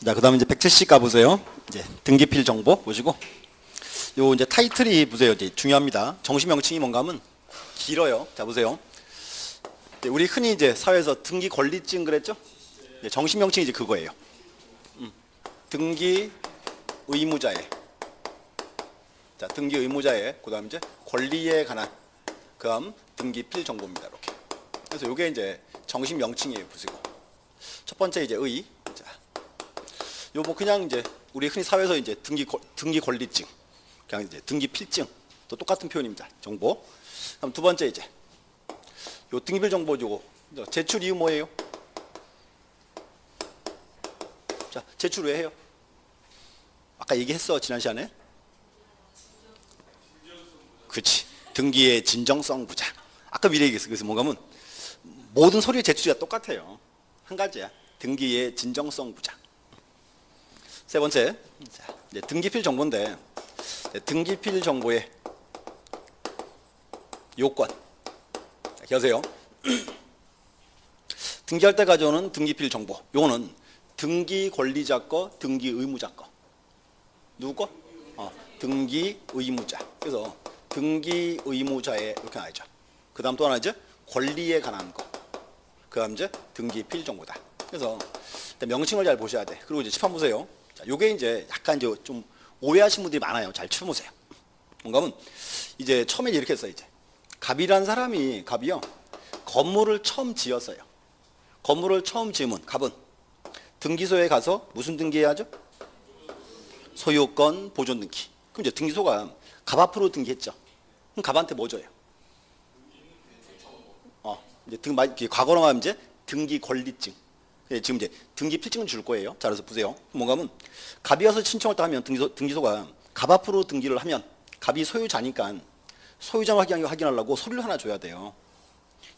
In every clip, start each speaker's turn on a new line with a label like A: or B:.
A: 자, 그다음에 이제 170 가보세요. 이제 등기필 정보 보시고, 요 이제 타이틀이 보세요. 이제 중요합니다. 정식 명칭이 뭔가 하면 길어요. 자, 보세요. 우리 흔히 이제 사회에서 등기 권리증 그랬죠? 정식 명칭이 이제 그거예요. 등기 의무자의, 자, 등기 의무자의, 그다음 이제 권리에 관한, 그다음 등기필 정보입니다. 이렇게. 그래서 요게 이제 정식 명칭이에요. 보시고. 첫 번째 이제 의. 자, 요 뭐 그냥 이제 우리 흔히 사회에서 이제 등기 권리증, 그냥 이제 등기 필증 또 똑같은 표현입니다. 정보. 그럼 두 번째 이제 요 등기필 정보 요거 제출 이유 뭐예요? 자, 제출 왜 해요? 아까 얘기했어 지난 시간에. 그렇지. 등기의 진정성 부자. 아까 미리 얘기했어. 그래서 뭔가 하면 모든 서류의 제출이 똑같아요. 한 가지야. 등기의 진정성 부자. 세 번째, 자, 이제 등기필 정보인데, 등기필 정보의 요건. 자, 기억하세요. 등기할 때 가져오는 등기필 정보. 요거는 등기 권리자 거, 등기 의무자 거. 누구 거? 등기 의무자. 그래서 등기 의무자에 이렇게 나와있죠. 그 다음 또 하나 이제 권리에 관한 거. 그 다음 이제 등기필 정보다. 그래서 명칭을 잘 보셔야 돼. 그리고 이제 칠판 보세요. 자, 요게 이제 약간 이제 좀 오해하신 분들이 많아요. 잘 쳐보세요. 뭔가 하면 이제 처음에 이렇게 했어요. 이제 갑이란 사람이, 갑이요, 건물을 처음 지었어요. 건물을 처음 지으면 갑은 등기소에 가서 무슨 등기해야죠? 소유권 보존 등기. 그럼 이제 등기소가 갑 앞으로 등기했죠. 그럼 갑한테 뭐 줘요? 이제 과거로 하면 이제 등기 권리증. 지금 이제 등기 필증을 줄 거예요. 자, 그래서 보세요. 뭔가 하면 갑이어서 신청을 딱 하면 등기소가 갑 앞으로 등기를 하면 갑이 소유자니까 소유자 확인하려고 서류를 하나 줘야 돼요.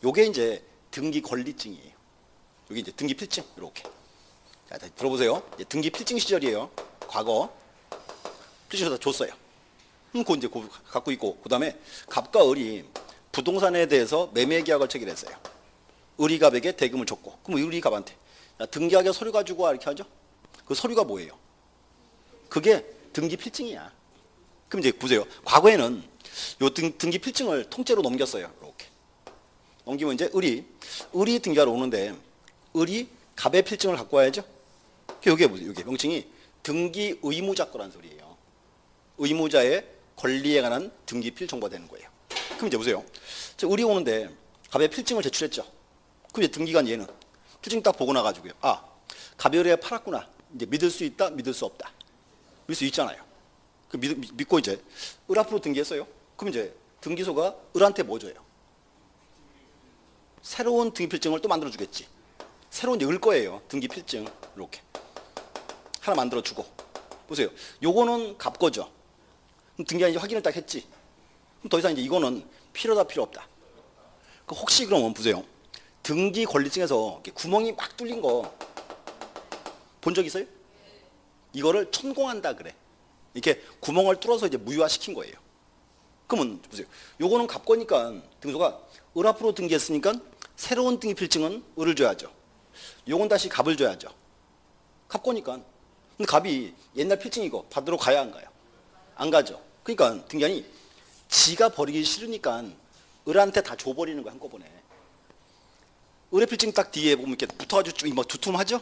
A: 요게 이제 등기 권리증이에요. 여기 이제 등기 필증 이렇게. 자, 다시 들어보세요. 이제 등기 필증 시절이에요. 과거 필증서 줬어요. 그거 이제 갖고 있고, 그다음에 갑과 을이 부동산에 대해서 매매 계약을 체결했어요. 을이 갑에게 대금을 줬고, 그럼 을이 갑한테 등기하게 서류 가지고 와 이렇게 하죠. 그 서류가 뭐예요? 그게 등기 필증이야. 그럼 이제 보세요. 과거에는 요 등기 필증을 통째로 넘겼어요. 이렇게 넘기면 이제 을이 등기하러 오는데 을이 갑의 필증을 갖고 와야죠. 여기에 보세요. 여기 명칭이 등기 의무자 거란 소리예요. 의무자의 권리에 관한 등기필 정보가 되는 거예요. 그럼 이제 보세요. 을이 오는데 갑의 필증을 제출했죠. 그럼 이제 등기관 얘는 필증 딱 보고 나가지고요. 갑이 을에 팔았구나. 이제 믿을 수 있다, 믿을 수 없다. 믿을 수 있잖아요. 그 믿고 이제 을 앞으로 등기했어요. 그럼 이제 등기소가 을한테 뭐 줘요? 새로운 등기필증을 또 만들어 주겠지. 새로운 을 거예요. 등기필증 이렇게 하나 만들어 주고. 보세요. 요거는 갑 거죠. 등기관이 이제 확인을 딱 했지. 그럼 더 이상 이제 이거는 필요 없다. 혹시 그러면 보세요. 등기 권리증에서 구멍이 막 뚫린 거 본 적 있어요? 이거를 천공한다 그래. 이렇게 구멍을 뚫어서 이제 무효화시킨 거예요. 그러면 보세요. 요거는 갑 거니까 등기소가 을 앞으로 등기했으니까 새로운 등기 필증은 을을 줘야죠. 요건 다시 갑을 줘야죠. 갑 거니까. 근데 갑이 옛날 필증이고 받으러 가야 안 가요? 안 가죠. 그러니까 등기관이 지가 버리기 싫으니까 을한테 다 줘버리는 거야, 한꺼번에. 을의 필증 딱 뒤에 보면 이렇게 붙어가지고 좀 두툼하죠?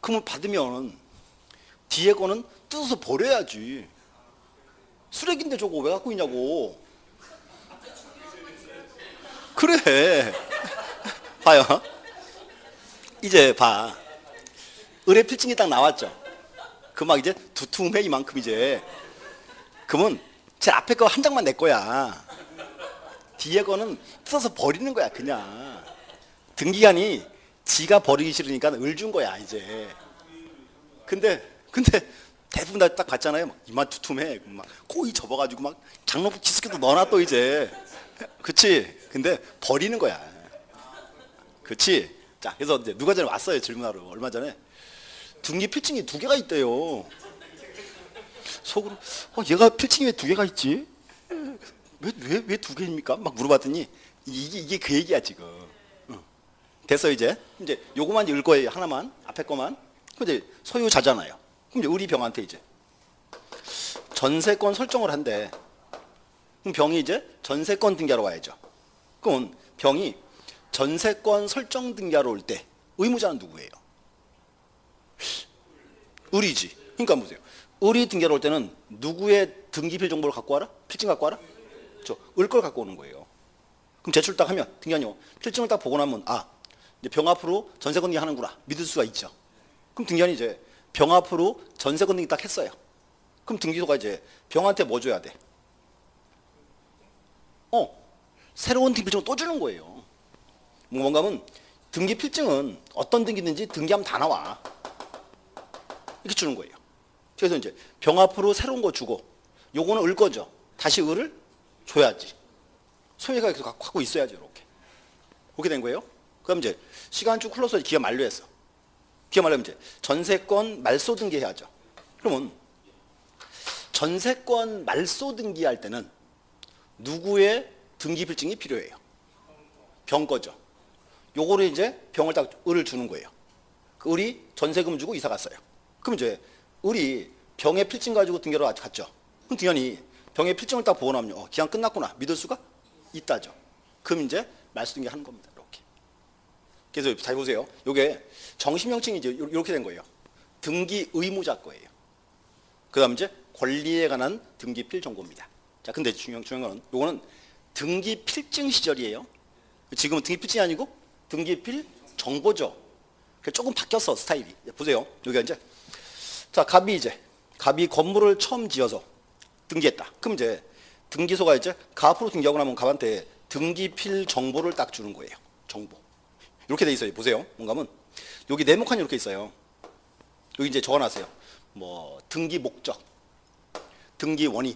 A: 그러면 받으면 뒤에 거는 뜯어서 버려야지. 쓰레기인데 저거 왜 갖고 있냐고. 그래. 봐요. 이제 봐. 을의 필증이 딱 나왔죠. 그 막 이제 두툼해 이만큼 이제. 그러면 제 앞에 거 한 장만 내 거야. 뒤에 거는 뜯어서 버리는 거야 그냥. 등기관이 지가 버리기 싫으니까 을 준 거야 이제. 근데 대부분 다 딱 봤잖아요. 막 이만 두툼해. 막 코이 접어가지고 막 장롱 기스케도 넣어놔 또 이제. 그치? 근데 버리는 거야. 그치? 자, 그래서 이제 누가 전에 왔어요 질문하러. 얼마 전에 등기 필증이 2개가 있대요. 속으로 얘가 필증이 왜 2개가 있지? 왜 2개입니까? 막 물어봤더니 이게 그 얘기야 지금. 됐어 이제 요거만 읽을 거예요. 하나만 앞에 거만. 그럼 이제 소유자잖아요. 그럼 이제 우리 병한테 이제 전세권 설정을 한대. 그럼 병이 이제 전세권 등기하러 와야죠. 그럼 병이 전세권 설정 등기하러 올 때 의무자는 누구예요? 우리지. 그러니까 보세요. 우리 등기하러 올 때는 누구의 등기필 정보를 갖고 와라? 필증 갖고 와라? 을 걸 갖고 오는 거예요. 그럼 제출 딱 하면 등기하뇨. 필증을 딱 보고 나면 이제 병 앞으로 전세권 등기 하는구나 믿을 수가 있죠. 그럼 등기한이 이제 병 앞으로 전세권 등기 딱 했어요. 그럼 등기소가 이제 병한테 뭐 줘야 돼? 새로운 등기필증을 또 주는 거예요. 뭔가 하면 등기필증은 어떤 등기든지 등기하면 다 나와. 이렇게 주는 거예요. 그래서 이제 병 앞으로 새로운 거 주고 요거는 을 거죠. 다시 을을 줘야지. 소유가 계속 갖고 있어야죠. 이렇게. 그렇게 된 거예요. 그럼 이제 시간 쭉 흘러서 기간 만료했어. 기간 만료하면 이제 전세권 말소 등기해야죠. 그러면 전세권 말소 등기할 때는 누구의 등기필증이 필요해요? 병 거죠. 요거를 이제 병을 딱 을을 주는 거예요. 그 을이 전세금 주고 이사 갔어요. 그럼 이제 을이 병의 필증 가지고 등기하러 갔죠. 그럼 등기한이 병의 필증을 딱 보고 나면요. 기간 끝났구나. 믿을 수가 있다죠. 그럼 이제 말소 등기하는 겁니다. 이렇게. 그래서 잘 보세요. 요게 정식 명칭이 이제 이렇게 된 거예요. 등기 의무자 거예요. 그 다음 이제 권리에 관한 등기필 정보입니다. 자, 근데 중요한 거는 요거는 등기 필증 시절이에요. 지금은 등기 필증이 아니고 등기필 정보죠. 조금 바뀌었어 스타일이. 보세요. 여기가 이제 자 갑이 건물을 처음 지어서 등기했다. 그럼 이제 등기소가 이제 갑으로 등기하고 나면 갑한테 등기필 정보를 딱 주는 거예요. 정보. 이렇게 돼 있어요. 보세요. 뭔가면 여기 네모칸이 이렇게 있어요. 여기 이제 적어놨어요. 뭐 등기 목적, 등기 원인,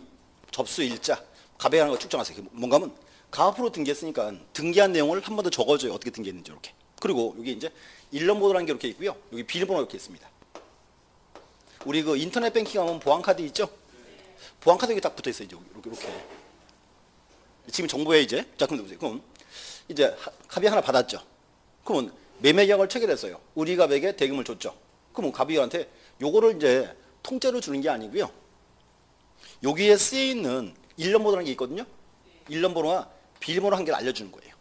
A: 접수 일자, 갑에 관한 거 쭉 적어놨어요. 뭔가면 갑으로 등기했으니까 등기한 내용을 한 번 더 적어줘요. 어떻게 등기했는지 이렇게. 그리고 여기 이제 일련번호라는 게 이렇게 있고요. 여기 비밀번호 이렇게 있습니다. 우리 그 인터넷 뱅킹 하면 보안카드 있죠? 보안카드 여기 딱 붙어 있어요. 이렇게. 지금 정보에 이제 자 그럼 보세요. 그럼 이제 갑이 하나 받았죠. 그러면 매매 계약을 체결했어요. 우리 갑에게 대금을 줬죠. 그러면 갑이한테 요거를 이제 통째로 주는 게 아니고요. 여기에 쓰여 있는 일련번호라는 게 있거든요. 일련번호와 비밀번호 한 개를 알려주는 거예요.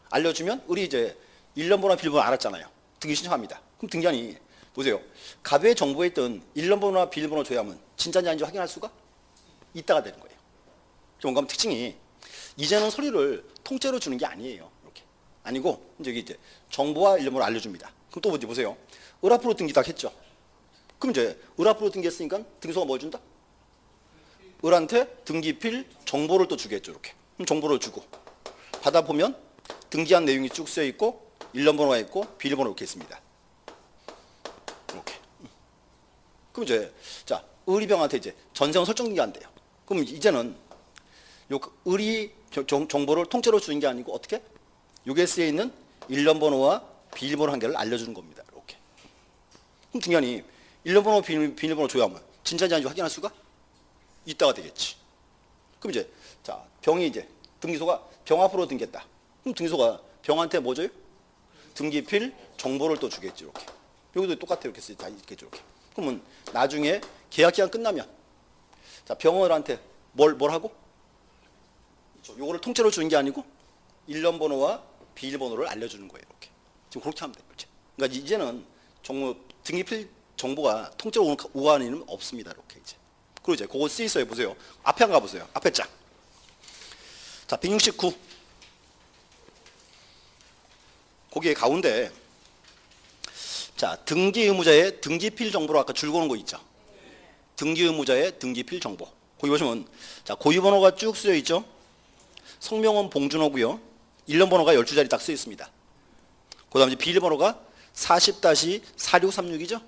A: 알려주면 우리 이제 일련번호와 비밀번호 알았잖아요. 등기 신청합니다. 그럼 등기한이 보세요. 갑의 정보에 있던 일련번호와 비밀번호 줘야 하면 진짜인지 아닌지 확인할 수가 있다가 되는 거예요. 뭔가 특징이 이제는 서류를 통째로 주는 게 아니에요. 이렇게 아니고 이제 여기 이제 정보와 일련번호 알려줍니다. 그럼 또 보세요. 을 앞으로 등기 딱 했죠. 그럼 이제 을 앞으로 등기했으니까 등기소가 뭐 준다? 을한테 등기필 정보를 또 주겠죠. 이렇게. 그럼 정보를 주고 받아보면 등기한 내용이 쭉 쓰여 있고 일련번호가 있고 비밀번호 이렇게 있습니다. 이렇게. 그럼 이제 자 을이병한테 이제 전세원 설정 등기한대요. 그럼 이제는 요 을이 정보를 통째로 주는 게 아니고 어떻게? 여기에 쓰여 있는 일련번호와 비밀번호 한 개를 알려주는 겁니다. 이렇게. 그럼 등기한이 일련번호 비밀번호 줘야 하면 진짜인지 아닌지 확인할 수가 있다가 되겠지. 그럼 이제 자 병이 이제 등기소가 병 앞으로 등기했다. 그럼 등기소가 병한테 뭐 줘요? 등기필 정보를 또 주겠지. 이렇게. 여기도 똑같아요. 이렇게 다 있겠죠. 이렇게. 그러면 나중에 계약 기간 끝나면 자 병원한테 뭘 하고? 요거를 통째로 주는 게 아니고 일련번호와 비밀번호를 알려주는 거예요. 이렇게. 지금 그렇게 하면 돼요. 그러니까 이제는 등기필 정보가 통째로 오가는 일은 없습니다. 이렇게 이제. 그리고 이제 그거 쓰여 있어요. 보세요. 앞에 한번 가보세요. 앞에 짝. 자 169. 거기에 가운데 자 등기 의무자의 등기필 정보로 아까 줄 거는 거 있죠. 등기 의무자의 등기필 정보. 거기 보시면 자 고유번호가 쭉 쓰여 있죠. 성명은 봉준호고요. 일련번호가 12자리 딱 쓰여 있습니다. 그 다음에 비밀번호가 40-4636이죠.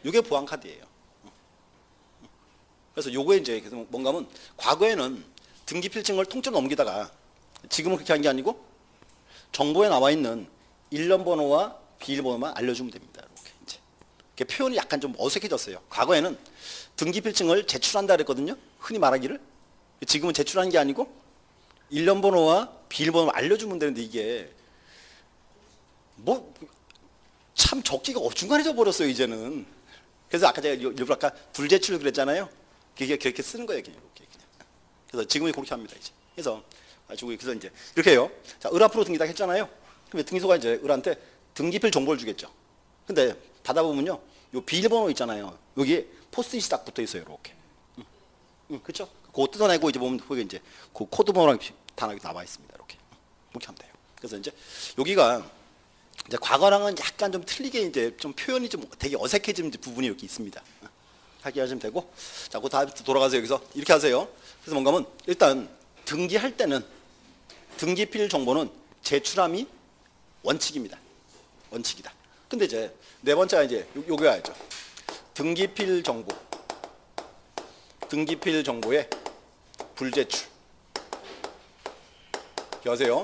A: 이게 보안카드예요. 그래서 요거에 이제 뭔가 하면 과거에는 등기필증을 통째로 넘기다가 지금은 그렇게 한 게 아니고 정보에 나와 있는 일련번호와 비밀번호만 알려주면 됩니다. 이렇게 이제. 이렇게 표현이 약간 좀 어색해졌어요. 과거에는 등기필증을 제출한다 그랬거든요. 흔히 말하기를. 지금은 제출하는 게 아니고 일련번호와 비밀번호 알려주면 되는데 이게 뭐 참 적기가 어중간해져 버렸어요 이제는. 그래서 아까 제가 일부러 아까 불제출 그랬잖아요. 그게 그렇게 쓰는 거예요 그냥 이렇게 그냥. 그래서 지금은 그렇게 합니다 이제. 그래서 그래서 이제 이렇게 해요. 자, 을 앞으로 등기다 했잖아요. 그럼 등기소가 이제 을한테 등기필 정보를 주겠죠. 근데 받아보면요, 요 비밀번호 있잖아요. 여기에 포스트잇이 딱 붙어 있어요 이렇게. 그렇죠? 그거 뜯어내고 이제 보면 거기 이제 그 코드 번호랑 다 나와 있습니다 이렇게. 이렇게 하면 돼요. 그래서 이제 여기가 이제 과거랑은 약간 좀 틀리게 이제 좀 표현이 좀 되게 어색해지는 부분이 이렇게 있습니다. 하게 하시면 되고, 자, 그 다음 돌아가서 여기서 이렇게 하세요. 그래서 뭔가 하면 일단 등기할 때는 등기필 정보는 제출함이 원칙입니다. 원칙이다. 근데 이제 네 번째가 이제 요거 알죠? 등기필 정보, 등기필 정보의 불제출. 여보세요?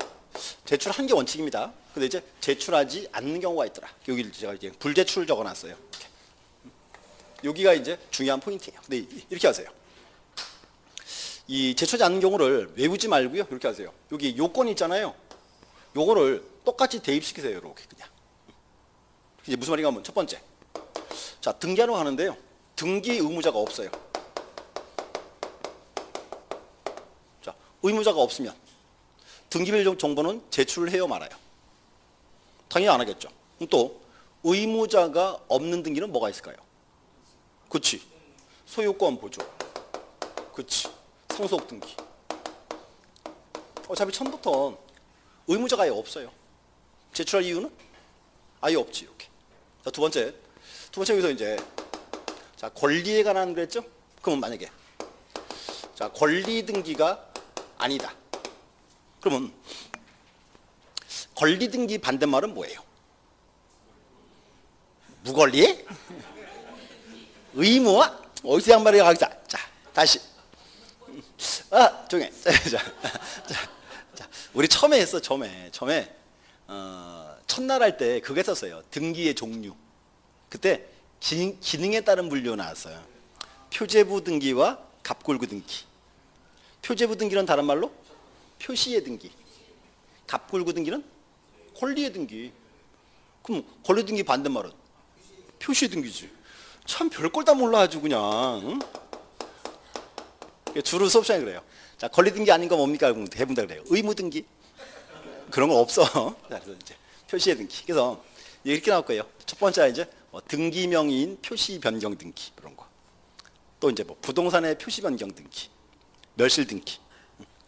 A: 제출한 게 원칙입니다. 근데 이제 제출하지 않는 경우가 있더라. 여기 제가 이제 불제출 적어놨어요. 여기가 이제 중요한 포인트예요. 근데 이렇게 하세요. 이 제출하지 않는 경우를 외우지 말고요. 이렇게 하세요. 여기 요건 있잖아요. 요거를 똑같이 대입시키세요. 이렇게 그냥. 이제 무슨 말인가 하면 첫 번째. 자, 등기하러 가는데요. 등기 의무자가 없어요. 자, 의무자가 없으면 등기별 정보는 제출을 해요, 말아요? 당연히 안 하겠죠. 그럼 또 의무자가 없는 등기는 뭐가 있을까요? 그치. 소유권 보조. 그치. 상속 등기. 어차피 처음부터 의무자가 아예 없어요. 제출할 이유는 아예 없지, 이렇게. 자, 두 번째 여기서 이제, 자, 권리에 관한 그랬죠? 그러면 만약에, 자, 권리 등기가 아니다. 그러면 권리 등기 반대말은 뭐예요? 무권리? 의무화? 어디서 양말을 가기자? 자, 다시. 조용해. 자, 우리 처음에 했어, 처음에. 첫날 할 때 그거 했었어요. 등기의 종류. 그때 기능에 따른 분류 나왔어요. 표제부 등기와 갑골구 등기. 표제부 등기는 다른 말로 표시의 등기. 갑골구 등기는 권리의 등기. 그럼 권리 등기 반대말은 표시의 등기지. 참 별걸 다 몰라가지고 그냥. 응? 주로 수업 시간에 그래요. 자, 권리 등기 아닌 거 뭡니까? 해본다 그래요. 의무 등기. 그런 거 없어. 자, 그래서 이제 표시의 등기. 그래서 이렇게 나올 거예요. 첫 번째가 이제 등기 명의인 표시 변경 등기 그런 거. 또 이제 뭐 부동산의 표시 변경 등기, 멸실 등기.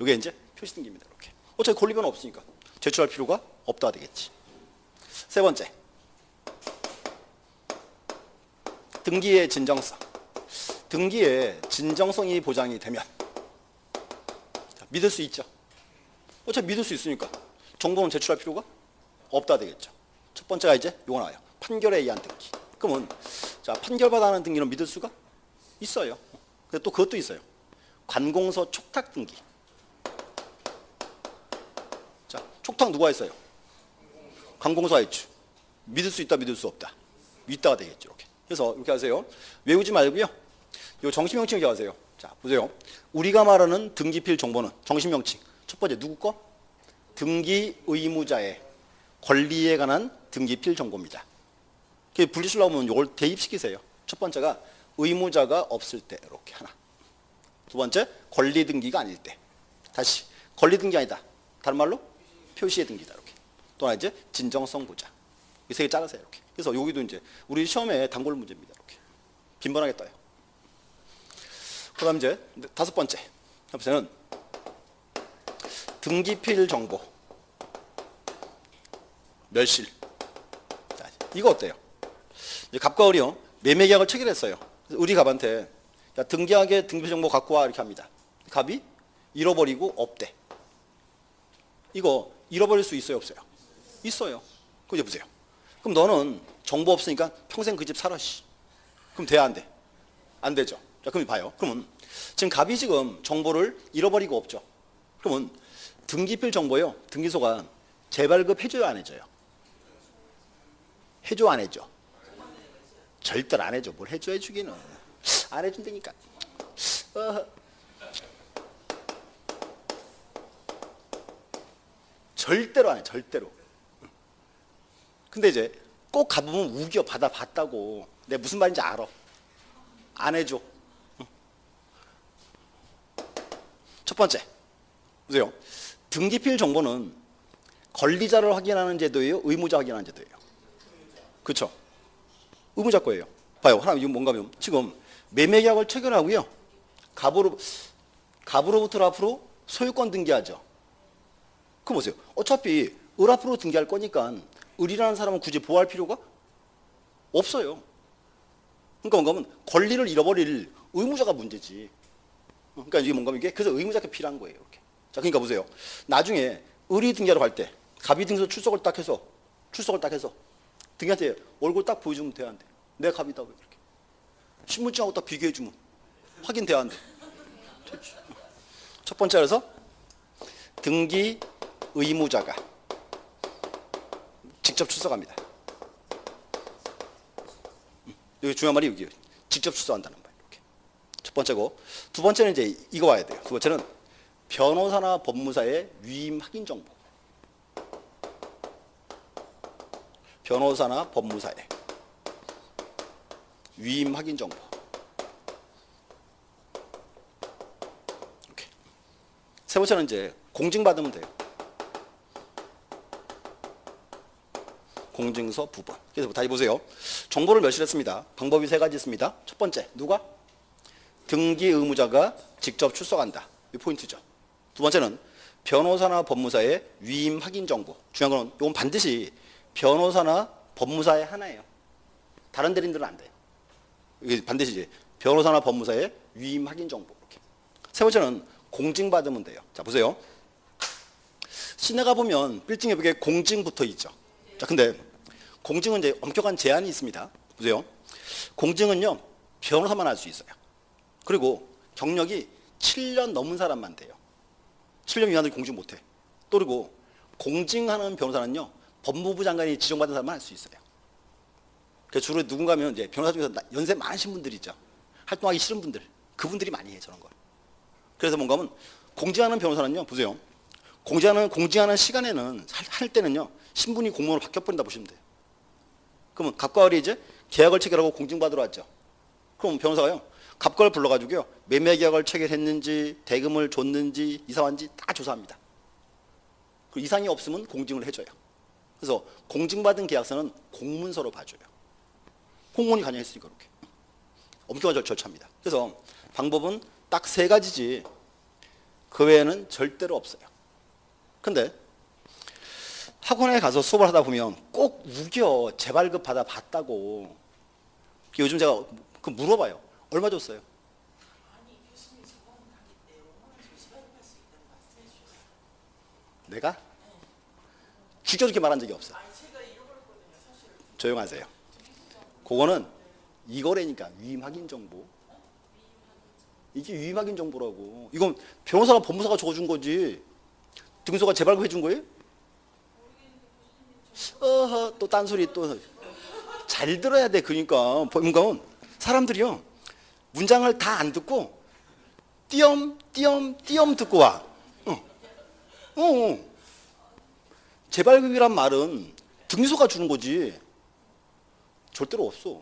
A: 이게 이제 표시 등기입니다. 이렇게. 어차피 권리 변화 없으니까 제출할 필요가 없다 되겠지. 세 번째, 등기의 진정성. 등기의 진정성이 보장이 되면 믿을 수 있죠. 어차피 믿을 수 있으니까 정보는 제출할 필요가 없다 되겠죠. 첫 번째가 이제 요거 나와요. 판결에 의한 등기. 그러면 자, 판결받아는 등기는 믿을 수가 있어요. 근데 또 그것도 있어요. 관공서 촉탁 등기. 자, 촉탁 누가 했어요? 관공서가 했죠. 믿을 수 있다, 믿을 수 없다. 믿다가 되겠죠. 이렇게. 그래서 이렇게 하세요. 외우지 말고요. 요 정신명칭 이렇게 하세요. 자, 보세요. 우리가 말하는 등기필 정보는 정신명칭. 첫 번째 누구 거? 등기 의무자의 권리에 관한 등기필 정보입니다. 분리수로 하면 이걸 대입시키세요. 첫 번째가 의무자가 없을 때 이렇게 하나. 두 번째 권리 등기가 아닐 때. 다시 권리 등기 아니다. 다른 말로 표시의 등기다 이렇게. 또 하나 이제 진정성 보장. 이 세 개 짜르세요 이렇게. 그래서 여기도 이제 우리 시험에 단골 문제입니다. 이렇게 빈번하게 떠요. 그다음 이제 다섯 번째. 보세요. 등기필 정보. 멸실. 자, 이거 어때요? 갑과 을이요. 매매계약을 체결했어요. 을이 갑한테 야, 등기하게 등기필 정보 갖고 와 이렇게 합니다. 갑이 잃어버리고 없대. 이거 잃어버릴 수 있어요, 없어요? 있어요. 그럼 이제 보세요. 그럼 너는 정보 없으니까 평생 그 집 살아. 씨. 그럼 돼야 안 돼? 안 되죠. 자, 그럼 봐요. 그러면 지금 갑이 지금 정보를 잃어버리고 없죠. 그러면 등기필 정보요. 등기소가 재발급 해줘요, 안 해줘요? 해줘, 안 해줘? 절대로 안 해줘. 뭘 해줘, 해주기는. 안 해준다니까. 절대로 안 해, 절대로. 근데 이제 꼭 가보면 우겨 받아봤다고. 내가 무슨 말인지 알아. 안 해줘. 첫 번째, 보세요. 등기필 정보는 권리자를 확인하는 제도예요? 의무자 확인하는 제도예요? 그렇죠. 의무자 거예요. 봐요. 하나 이거 뭔가 하면 지금 매매계약을 체결하고요. 갑으로부터 앞으로 소유권 등기하죠. 그럼 보세요. 어차피 을 앞으로 등기할 거니까 을이라는 사람은 굳이 보호할 필요가 없어요. 그러니까 뭔가 하면 권리를 잃어버릴 의무자가 문제지. 그러니까 이게 뭔가 하면 이게 그래서 의무자가 필요한 거예요. 이렇게. 자, 그러니까 보세요. 나중에 을이 등기하러 갈 때 갑이 등기소 출석을 딱 해서 등기할 때 얼굴 딱 보여주면 돼야 안 돼. 내가 갑이다고 이렇게. 신분증하고 딱 비교해주면 확인돼야 안 돼. 첫 번째 그래서 등기 의무자가 직접 출석합니다. 여기 중요한 말이 여기 직접 출석한다는 말. 이렇게. 첫 번째고 두 번째는 이제 이거 와야 돼요. 두 번째는 변호사나 법무사의 위임 확인 정보. 변호사나 법무사의 위임 확인 정보. 이렇게. 세 번째는 이제 공증받으면 돼요. 공증서 부본. 그래서 다시 보세요. 정보를 멸실했습니다. 방법이 세 가지 있습니다. 첫 번째, 누가? 등기 의무자가 직접 출석한다. 이 포인트죠. 두 번째는 변호사나 법무사의 위임 확인 정보. 중요한 건 이건 반드시 변호사나 법무사의 하나예요. 다른 대리인들은 안 돼요. 이게 반드시 이제 변호사나 법무사의 위임 확인 정보. 이렇게. 세 번째는 공증받으면 돼요. 자, 보세요. 시내가 보면 빌딩 옆에 공증 붙어 있죠. 자, 근데 공증은 이제 엄격한 제한이 있습니다. 보세요. 공증은요, 변호사만 할 수 있어요. 그리고 경력이 7년 넘은 사람만 돼요. 7년 미만은 공증 못 해. 또 그리고 공증하는 변호사는요, 법무부 장관이 지정받은 사람만 할 수 있어요. 그래서 주로 누군가 하면 이제 변호사 중에서 연세 많으신 분들 있죠. 활동하기 싫은 분들. 그분들이 많이 해, 저런 걸. 그래서 뭔가 하면 공증하는 변호사는요, 보세요. 공증하는 시간에는, 할 때는요, 신분이 공무원으로 바뀌어버린다 보시면 돼요. 그러면 갑과 을이 이제 계약을 체결하고 공증받으러 왔죠. 그럼 변호사가요, 갑과 을 불러가지고요, 매매 계약을 체결했는지, 대금을 줬는지, 이사한지 다 조사합니다. 그 이상이 없으면 공증을 해줘요. 그래서 공증받은 계약서는 공문서로 봐줘요. 공무원이 관여했으니까 그렇게. 엄격한 절차입니다. 그래서 방법은 딱 세 가지지 그 외에는 절대로 없어요. 근데 학원에 가서 수업을 하다 보면 꼭 우겨 재발급 받아 봤다고. 요즘 제가 그 물어봐요. 얼마 줬어요?
B: 아니 교수님 저번 강의 때 5만 원 재발급할 수 있다고 말씀해 주셨어요.
A: 내가? 진짜 그렇게 말한 적이 없어.
B: 아니 제가 잃어버렸거든요 사실.
A: 조용하세요. 그거는 이거래니까 위임 확인 정보. 이게 위임 확인 정보라고. 이건 변호사가 법무사가 적어준 거지. 등소가 재발급해 준 거예요? 어허, 또 딴소리 또. 잘 들어야 돼. 그러니까 법무가는 사람들이요, 문장을 다 안 듣고 띄엄 듣고 와. 재발급이란 말은 등소가 주는 거지 절대로 없어.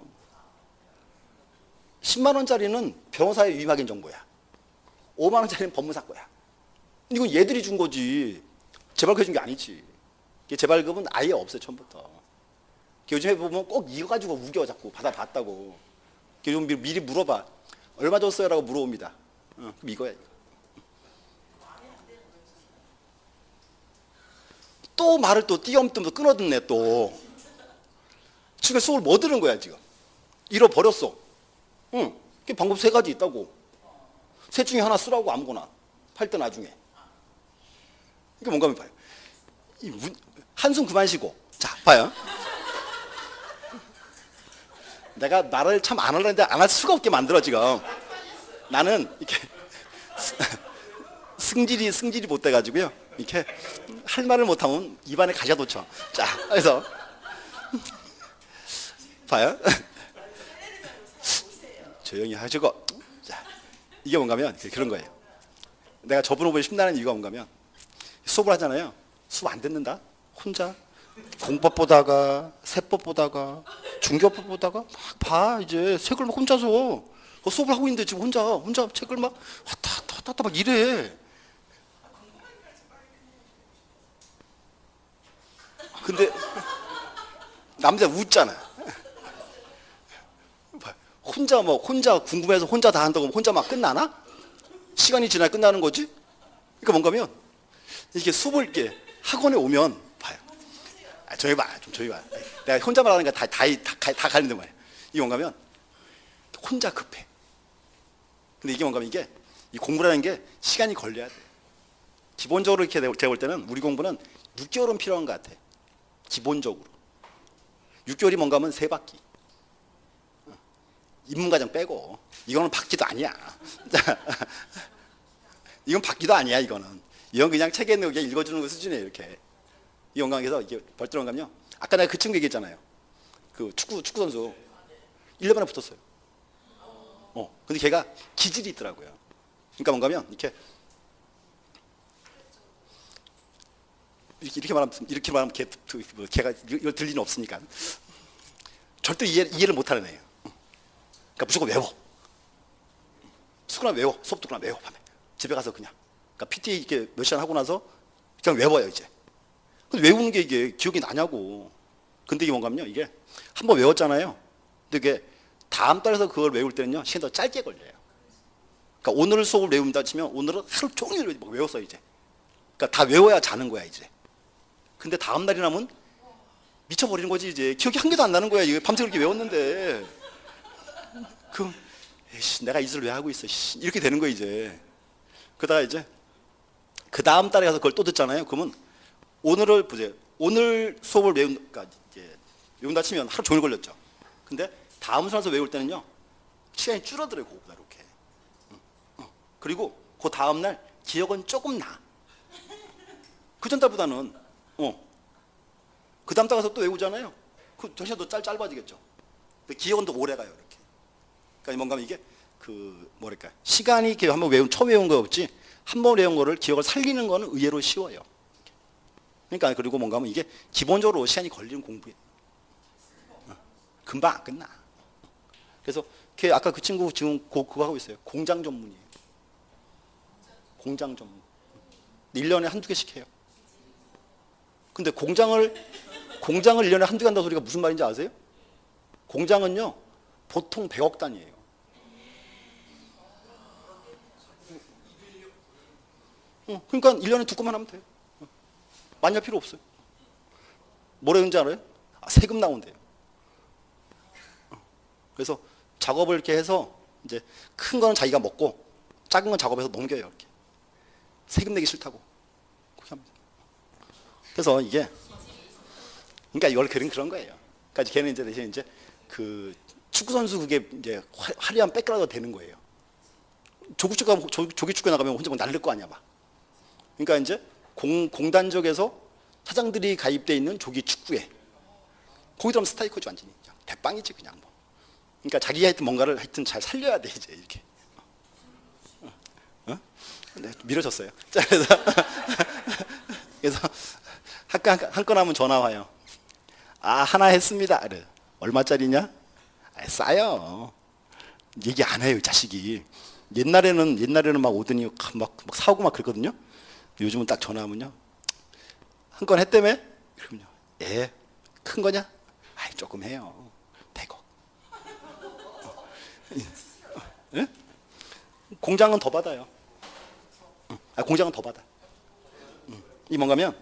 A: 10만 원짜리는 변호사의 위임 확인 정보야. 5만 원짜리는 법무사 거야. 이건 얘들이 준 거지 재발급 해준 게 아니지. 재발급은 아예 없어요, 처음부터. 요즘에 보면 꼭 이거 가지고 우겨 자꾸 받아봤다고. 좀 미리 물어봐. 얼마 줬어요? 라고 물어봅니다. 그럼 이거야. 또 말을 또 띄엄띄엄 끊어듣네 또. 지금 수업을 뭐 들은 거야 지금? 잃어버렸어. 그 방법 세 가지 있다고. 셋 중에 하나 쓰라고 아무거나. 팔 때 나중에. 이게 뭔가 하면 봐요. 한숨 그만 쉬고. 자, 봐요. 내가 말을 참 안 하려는데 안 할 수가 없게 만들어 지금. 나는 이렇게 승질이 못 돼가지고요. 이렇게 할 말을 못하면 입안에 가시가 돋죠. 자, 그래서 봐요. 조용히 하시고. 자, 이게 뭔가면 그런 거예요. 내가 저분 후보에 신나는 이유가 뭔가면 수업을 하잖아요. 수업 안 듣는다. 혼자 공법 보다가 세법 보다가 중교법 보다가 막 봐 이제 책을 막 혼자서 수업을 하고 있는데 지금 혼자 책을 막 왔다 갔다 막 이래. 근데 남자 웃잖아. 혼자 궁금해서 혼자 다 한다고 혼자 막 끝나나? 시간이 지나야 끝나는 거지? 그러니까 뭔가면 이렇게 수업을 이렇게 학원에 오면 봐요. 조용히 봐, 좀 조용히 봐. 내가 혼자 말하는 거 다 가리는데 말이야. 이게 뭔가면 혼자 급해. 근데 이게 뭔가면 이게 이 공부라는 게 시간이 걸려야 돼. 기본적으로 이렇게 제가 볼 때는 우리 공부는 6개월은 필요한 것 같아. 기본적으로. 6개월이 뭔가 하면 3바퀴. 입문과정 빼고. 이거는 바퀴도 아니야. 이건 바퀴도 아니야, 이거는. 이건 그냥 책에 있는 거 그냥 읽어주는 거 수준이에요, 이렇게. 이 영광에서 이게 벌써 영감요. 아까 내가 그 친구 얘기했잖아요. 그 축구 선수. 1년 만에 붙었어요. 근데 걔가 기질이 있더라고요. 그러니까 뭔가면 이렇게 말하면 걔가 이걸 들릴 리는 없으니까 절대 이해를 못하는 애예요. 그러니까 무조건 외워. 수업도 그냥 외워. 밤에 집에 가서 그냥. 그러니까 PT 이렇게 몇 시간 하고 나서 그냥 외워요 이제. 근데 외우는 게 이게 기억이 나냐고. 근데 이게 뭔가면요, 이게 한번 외웠잖아요. 근데 이게 다음 달에서 그걸 외울 때는요 시간이 더 짧게 걸려요. 그러니까 오늘 수업을 외운다 치면 오늘은 하루 종일 외웠어 이제. 그러니까 다 외워야 자는 거야 이제. 근데 다음 날이 나면 미쳐버리는 거지 이제. 기억이 한 개도 안 나는 거야. 이게 밤새 그렇게 외웠는데. 그럼 내가 이 짓을 왜 하고 있어? 이렇게 되는 거야 이제. 그러다가 이제 그 다음 달에 가서 그걸 또 듣잖아요. 그러면 오늘을 보세요. 오늘 수업을 외운다 치면 하루 종일 걸렸죠. 근데 다음 수업에서 외울 때는요 시간이 줄어들어요. 그거보다 이렇게. 그리고 그 다음 날 기억은 조금 나. 그 전 달보다는. 그 다음 달 가서 또 외우잖아요. 그 정시가 더 짧아지겠죠. 근데 기억은 더 오래 가요 이렇게. 그러니까 뭔가 이게 시간이 이렇게 한번 처음 외운 거 없지. 한번 외운 거를 기억을 살리는 거는 의외로 쉬워요. 그러니까 그리고 뭔가 하면 이게 기본적으로 시간이 걸리는 공부예요. 금방 안 끝나. 그래서 아까 그 친구 지금 그거 하고 있어요. 공장 전문이에요. 공장 전문. 1년에 한두 개씩 해요. 근데 공장을 1년에 한두 개 한다는 소리가 무슨 말인지 아세요? 공장은요 보통 100억 단위예요. 그러니까 1년에 2건만 하면 돼요. 많이 할 필요 없어요. 뭐라 그런지 알아요? 세금 나온대요. 그래서 작업을 이렇게 해서 이제 큰 거는 자기가 먹고 작은 건 작업해서 넘겨요. 이렇게. 세금 내기 싫다고. 그렇게 합니다. 그래서 이게 그러니까 이걸 그런 거예요. 그러니까 걔는 이제 대신 이제 그 축구 선수 그게 이제 화려한 백그라운드가 되는 거예요. 조기 축구에 나가면 혼자 막 날릴 거 아니야 막. 그러니까 이제 공단적에서 사장들이 가입돼 있는 조기 축구에 거기 들어가면 스타이커지 완전히 그냥 대빵이지 그냥 뭐. 그러니까 자기가 하여튼 뭔가를 하여튼 잘 살려야 돼 이제 이렇게. 네, 밀어줬어요. 자, 그래서 한 건 하면 전화 와요. 하나 했습니다. 그래. 얼마짜리냐? 싸요. 얘기 안 해요, 이 자식이. 옛날에는 막 오더니 막 사오고 막 그랬거든요. 요즘은 딱 전화하면요. 한 건 했다며? 그러면요. 큰 거냐? 조금 해요. 100억. 예? 공장은 더 받아요. 공장은 더 받아. 이 뭔가면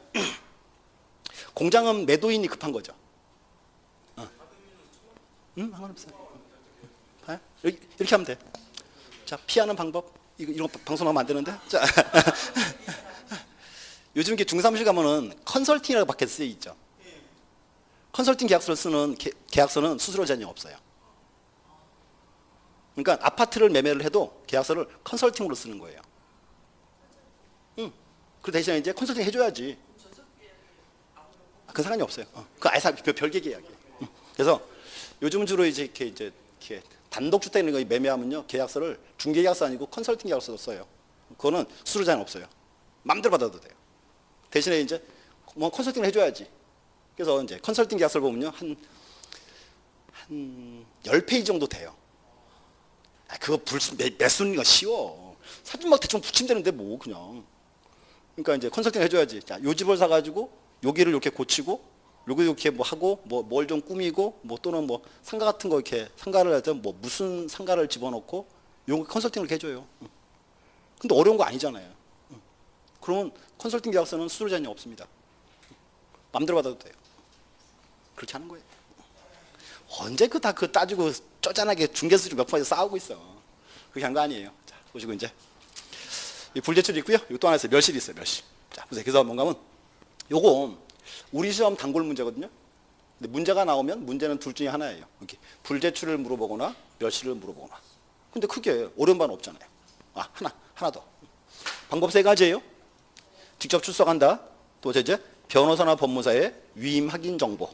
A: 공장은 매도인이 급한 거죠. 상관없어요. 이렇게 하면 돼. 자, 피하는 방법. 이런 거 방송하면 안 되는데. 자, 요즘 이렇게 중사무실 가면은 컨설팅이라고 밖에 쓰여 있죠. 컨설팅 계약서를 쓰는 계약서는 수수료 제한이 없어요. 그러니까 아파트를 매매를 해도 계약서를 컨설팅으로 쓰는 거예요. 그 대신에 이제 컨설팅 해줘야지. 그 상관이 없어요. 그 아예 별개 계약이에요. 그래서 요즘 주로 이렇게 단독주택 있는 거 매매하면요 계약서를 중개계약서 아니고 컨설팅 계약서로 써요. 그거는 수수료 제한 없어요. 마음대로 받아도 돼요. 대신에 이제 뭐 컨설팅을 해줘야지. 그래서 이제 컨설팅 계약서를 보면요. 한 10페이지 정도 돼요. 그거 몇 순위가 쉬워. 사진 막 대충 붙이면 되는데 뭐 그냥. 그러니까 이제 컨설팅 해줘야지. 자, 요 집을 사가지고 여기를 이렇게 고치고 여기 이렇게 뭐 하고 뭐 뭘 좀 꾸미고 뭐 또는 뭐 상가 같은 거 이렇게 상가를 할 때 뭐 무슨 상가를 집어넣고 요 컨설팅을 이렇게 해줘요. 근데 어려운 거 아니잖아요. 그러면 컨설팅 계약서는 수수료 제한이 없습니다. 마음대로 받아도 돼요. 그렇게 하는 거예요. 언제 다 따지고 쪼잔하게 중개수를 몇 번에 싸우고 있어. 그렇게 한 거 아니에요. 자, 보시고 이제 이 불제출이 있고요. 이거 또 하나 있어요. 멸실이 있어요. 멸실. 자, 보세요. 그래서 뭔가 하면 요거 우리 시험 단골 문제거든요. 근데 문제가 나오면 문제는 둘 중에 하나예요. 이렇게 불제출을 물어보거나 멸실을 물어보거나. 근데 크게 어려운 바는 없잖아요. 아, 하나 더. 방법 세 가지예요. 직접 출석한다. 또 이제 변호사나 법무사의 위임 확인 정보.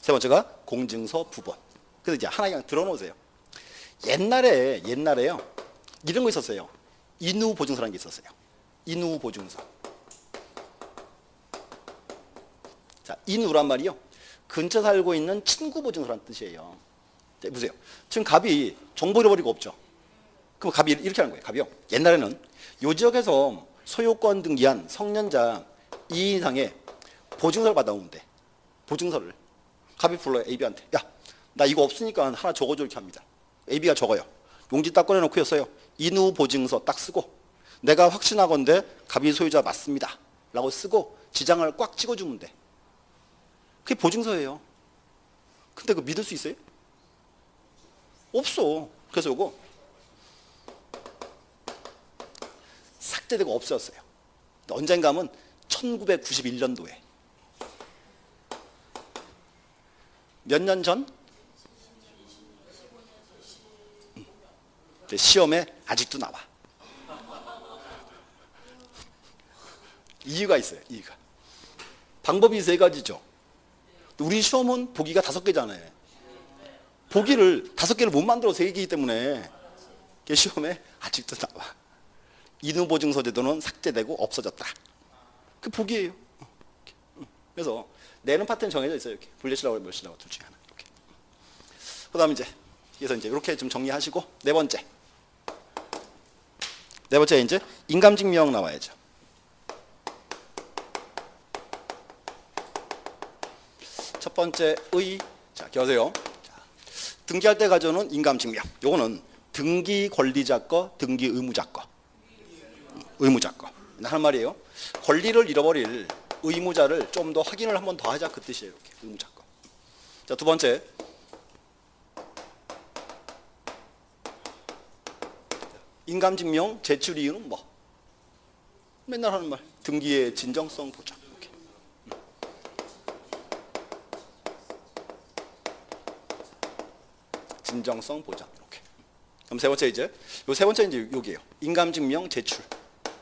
A: 세 번째가 공증서 부본. 그래서 이제 하나 그냥 들어놓으세요. 옛날에요. 이런 거 있었어요. 인후 보증서라는 게 있었어요. 인후 보증서. 자, 인후란 말이요. 근처 살고 있는 친구 보증서라는 뜻이에요. 자, 보세요. 지금 갑이 정보 잃어버리고 없죠. 그럼 갑이 이렇게 하는 거예요. 갑이요. 옛날에는 요 지역에서 소유권 등기한 성년자 2인 이상의 보증서를 받아오면 돼. 보증서를. 갑이 불러요. AB한테. 야, 나 이거 없으니까 하나 적어줘 이렇게 합니다. AB가 적어요. 용지 딱 꺼내놓고 했어요. 인후 보증서 딱 쓰고 내가 확신하건대 갑이 소유자 맞습니다. 라고 쓰고 지장을 꽉 찍어주면 돼. 그게 보증서예요. 근데 그거 믿을 수 있어요? 없어. 그래서 이거 삭제되고 없어졌어요. 언젠가 하면 1991년도에 몇 년 전? 시험에 아직도 나와. 이유가 있어요. 이유가. 방법이 세 가지죠. 우리 시험은 보기가 5개잖아요. 보기를 5개를 못 만들어 3개이기 때문에 시험에 아직도 나와. 인후보증서 제도는 삭제되고 없어졌다. 그 보기예요. 그래서 내는 파트는 정해져 있어요. 이렇게 불제출하고 멸실하고 둘 중에 하나. 이렇게. 그다음 그래서 이제 이렇게 좀 정리하시고 네 번째 이제 인감증명 나와야죠. 첫 번째 자, 기억하세요. 등기할 때 가져오는 인감증명. 요거는 등기 권리자 거, 등기 의무자 거. 의무자 거. 하는 말이에요. 권리를 잃어버릴 의무자를 좀 더 확인을 한 번 더 하자 그 뜻이에요. 이렇게 의무자 거. 자, 두 번째. 인감증명 제출 이유는 뭐? 맨날 하는 말. 등기의 진정성 보장. 이렇게. 진정성 보장. 이렇게. 그럼 세 번째 이제 여기에요. 인감증명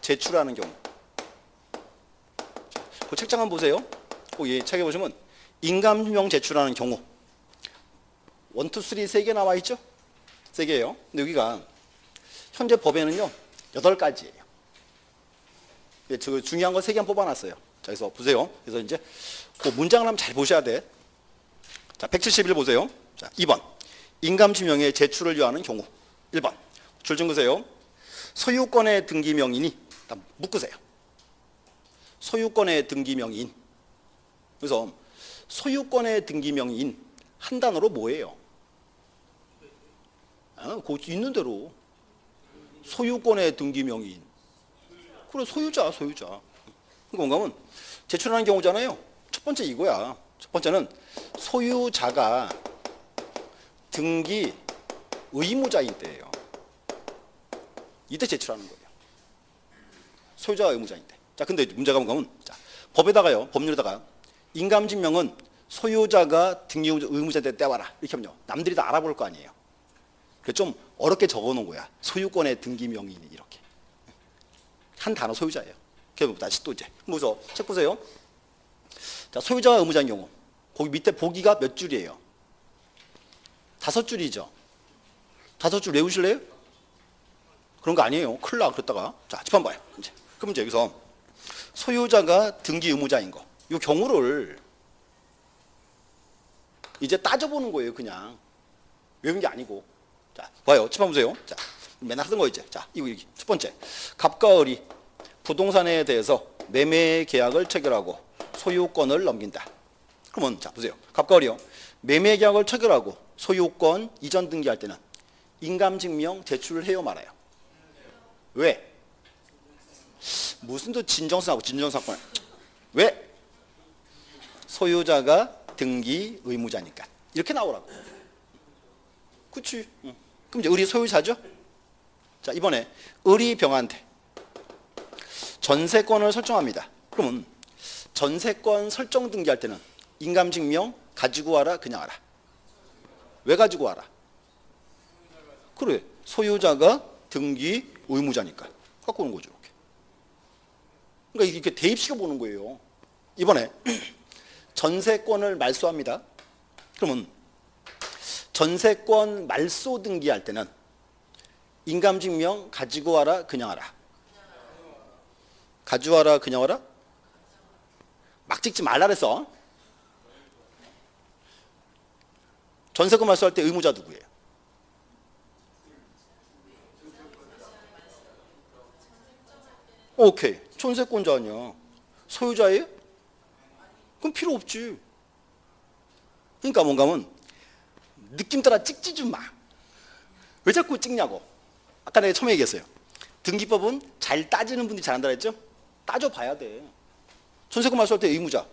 A: 제출하는 경우. 그 책장 한번 보세요. 이 책에 보시면 인감증명 제출하는 경우 1, 2, 3 3개 나와 있죠? 3개예요. 근데 여기가 현재 법에는요 8가지예요. 저 중요한 거 3개 뽑아놨어요. 자, 그래서 보세요. 그래서 이제 그 문장을 한번 잘 보셔야 돼. 자, 171 보세요. 자, 2번 인감증명의 제출을 요하는 경우. 1번 줄 좀 그세요. 소유권의 등기 명인이 묶으세요. 소유권의 등기 명인. 그래서 소유권의 등기 명인 한 단어로 뭐예요? 그 있는 대로 소유권의 등기 명인. 그래 소유자. 그러니까 하면 제출하는 경우잖아요. 첫 번째 이거야. 첫 번째는 소유자가 등기 의무자인 때예요. 이때 제출하는 거예요. 소유자가 의무자인 때. 자, 근데 문제가 뭔가 하면 법에다가요. 법률에다가 인감증명은 소유자가 등기 의무자 때 떼와라. 이렇게 하면요. 남들이 다 알아볼 거 아니에요. 그래서 좀 어렵게 적어놓은 거야. 소유권의 등기 명인이 이렇게. 한 단어 소유자예요. 그래서 다시 또 이제 무서 책 보세요. 자, 소유자가 의무자인 경우. 거기 밑에 보기가 몇 줄이에요? 5줄이죠. 5줄 외우실래요? 그런 거 아니에요. 큰일 나 그랬다가. 자, 집 한번 봐요. 이제. 그럼 이제 여기서 소유자가 등기 의무자인 거. 이 경우를 이제 따져보는 거예요, 그냥. 외운 게 아니고. 자, 봐요. 칠판 보세요. 자, 맨날 하던 거 이제. 자, 이거 첫 번째. 갑과 을이 부동산에 대해서 매매 계약을 체결하고 소유권을 넘긴다. 그러면 자, 보세요. 갑과 을이요. 매매 계약을 체결하고 소유권 이전 등기할 때는 인감증명 제출을 해요, 말아요? 왜? 무슨 또 진정성하고 진정사건. 왜? 소유자가 등기 의무자니까. 이렇게 나오라고. 그치? 응. 그럼 이제 을이 소유자죠? 자, 이번에 을이 병한테 전세권을 설정합니다. 그러면 전세권 설정 등기할 때는 인감증명 가지고 와라, 그냥 와라? 왜 가지고 와라? 그래, 소유자가 등기 의무자니까 갖고 오는 거죠. 이렇게. 그러니까 이렇게 대입시켜 보는 거예요. 이번에 전세권을 말소합니다. 그러면 전세권 말소 등기할 때는 인감증명 가지고 와라, 그냥 와라? 가져와라, 그냥 와라? 막 찍지 말라 그랬어. 전세권 말소할 때 의무자 누구예요? 오케이. 전세권자 아니야. 소유자예요? 그럼 필요 없지. 그러니까 뭔가 하면 느낌 따라 찍지 좀 마. 왜 자꾸 찍냐고. 아까 내가 처음에 얘기했어요. 등기법은 잘 따지는 분들이 잘한다 했죠? 따져봐야 돼. 전세권 말소할 때 의무자.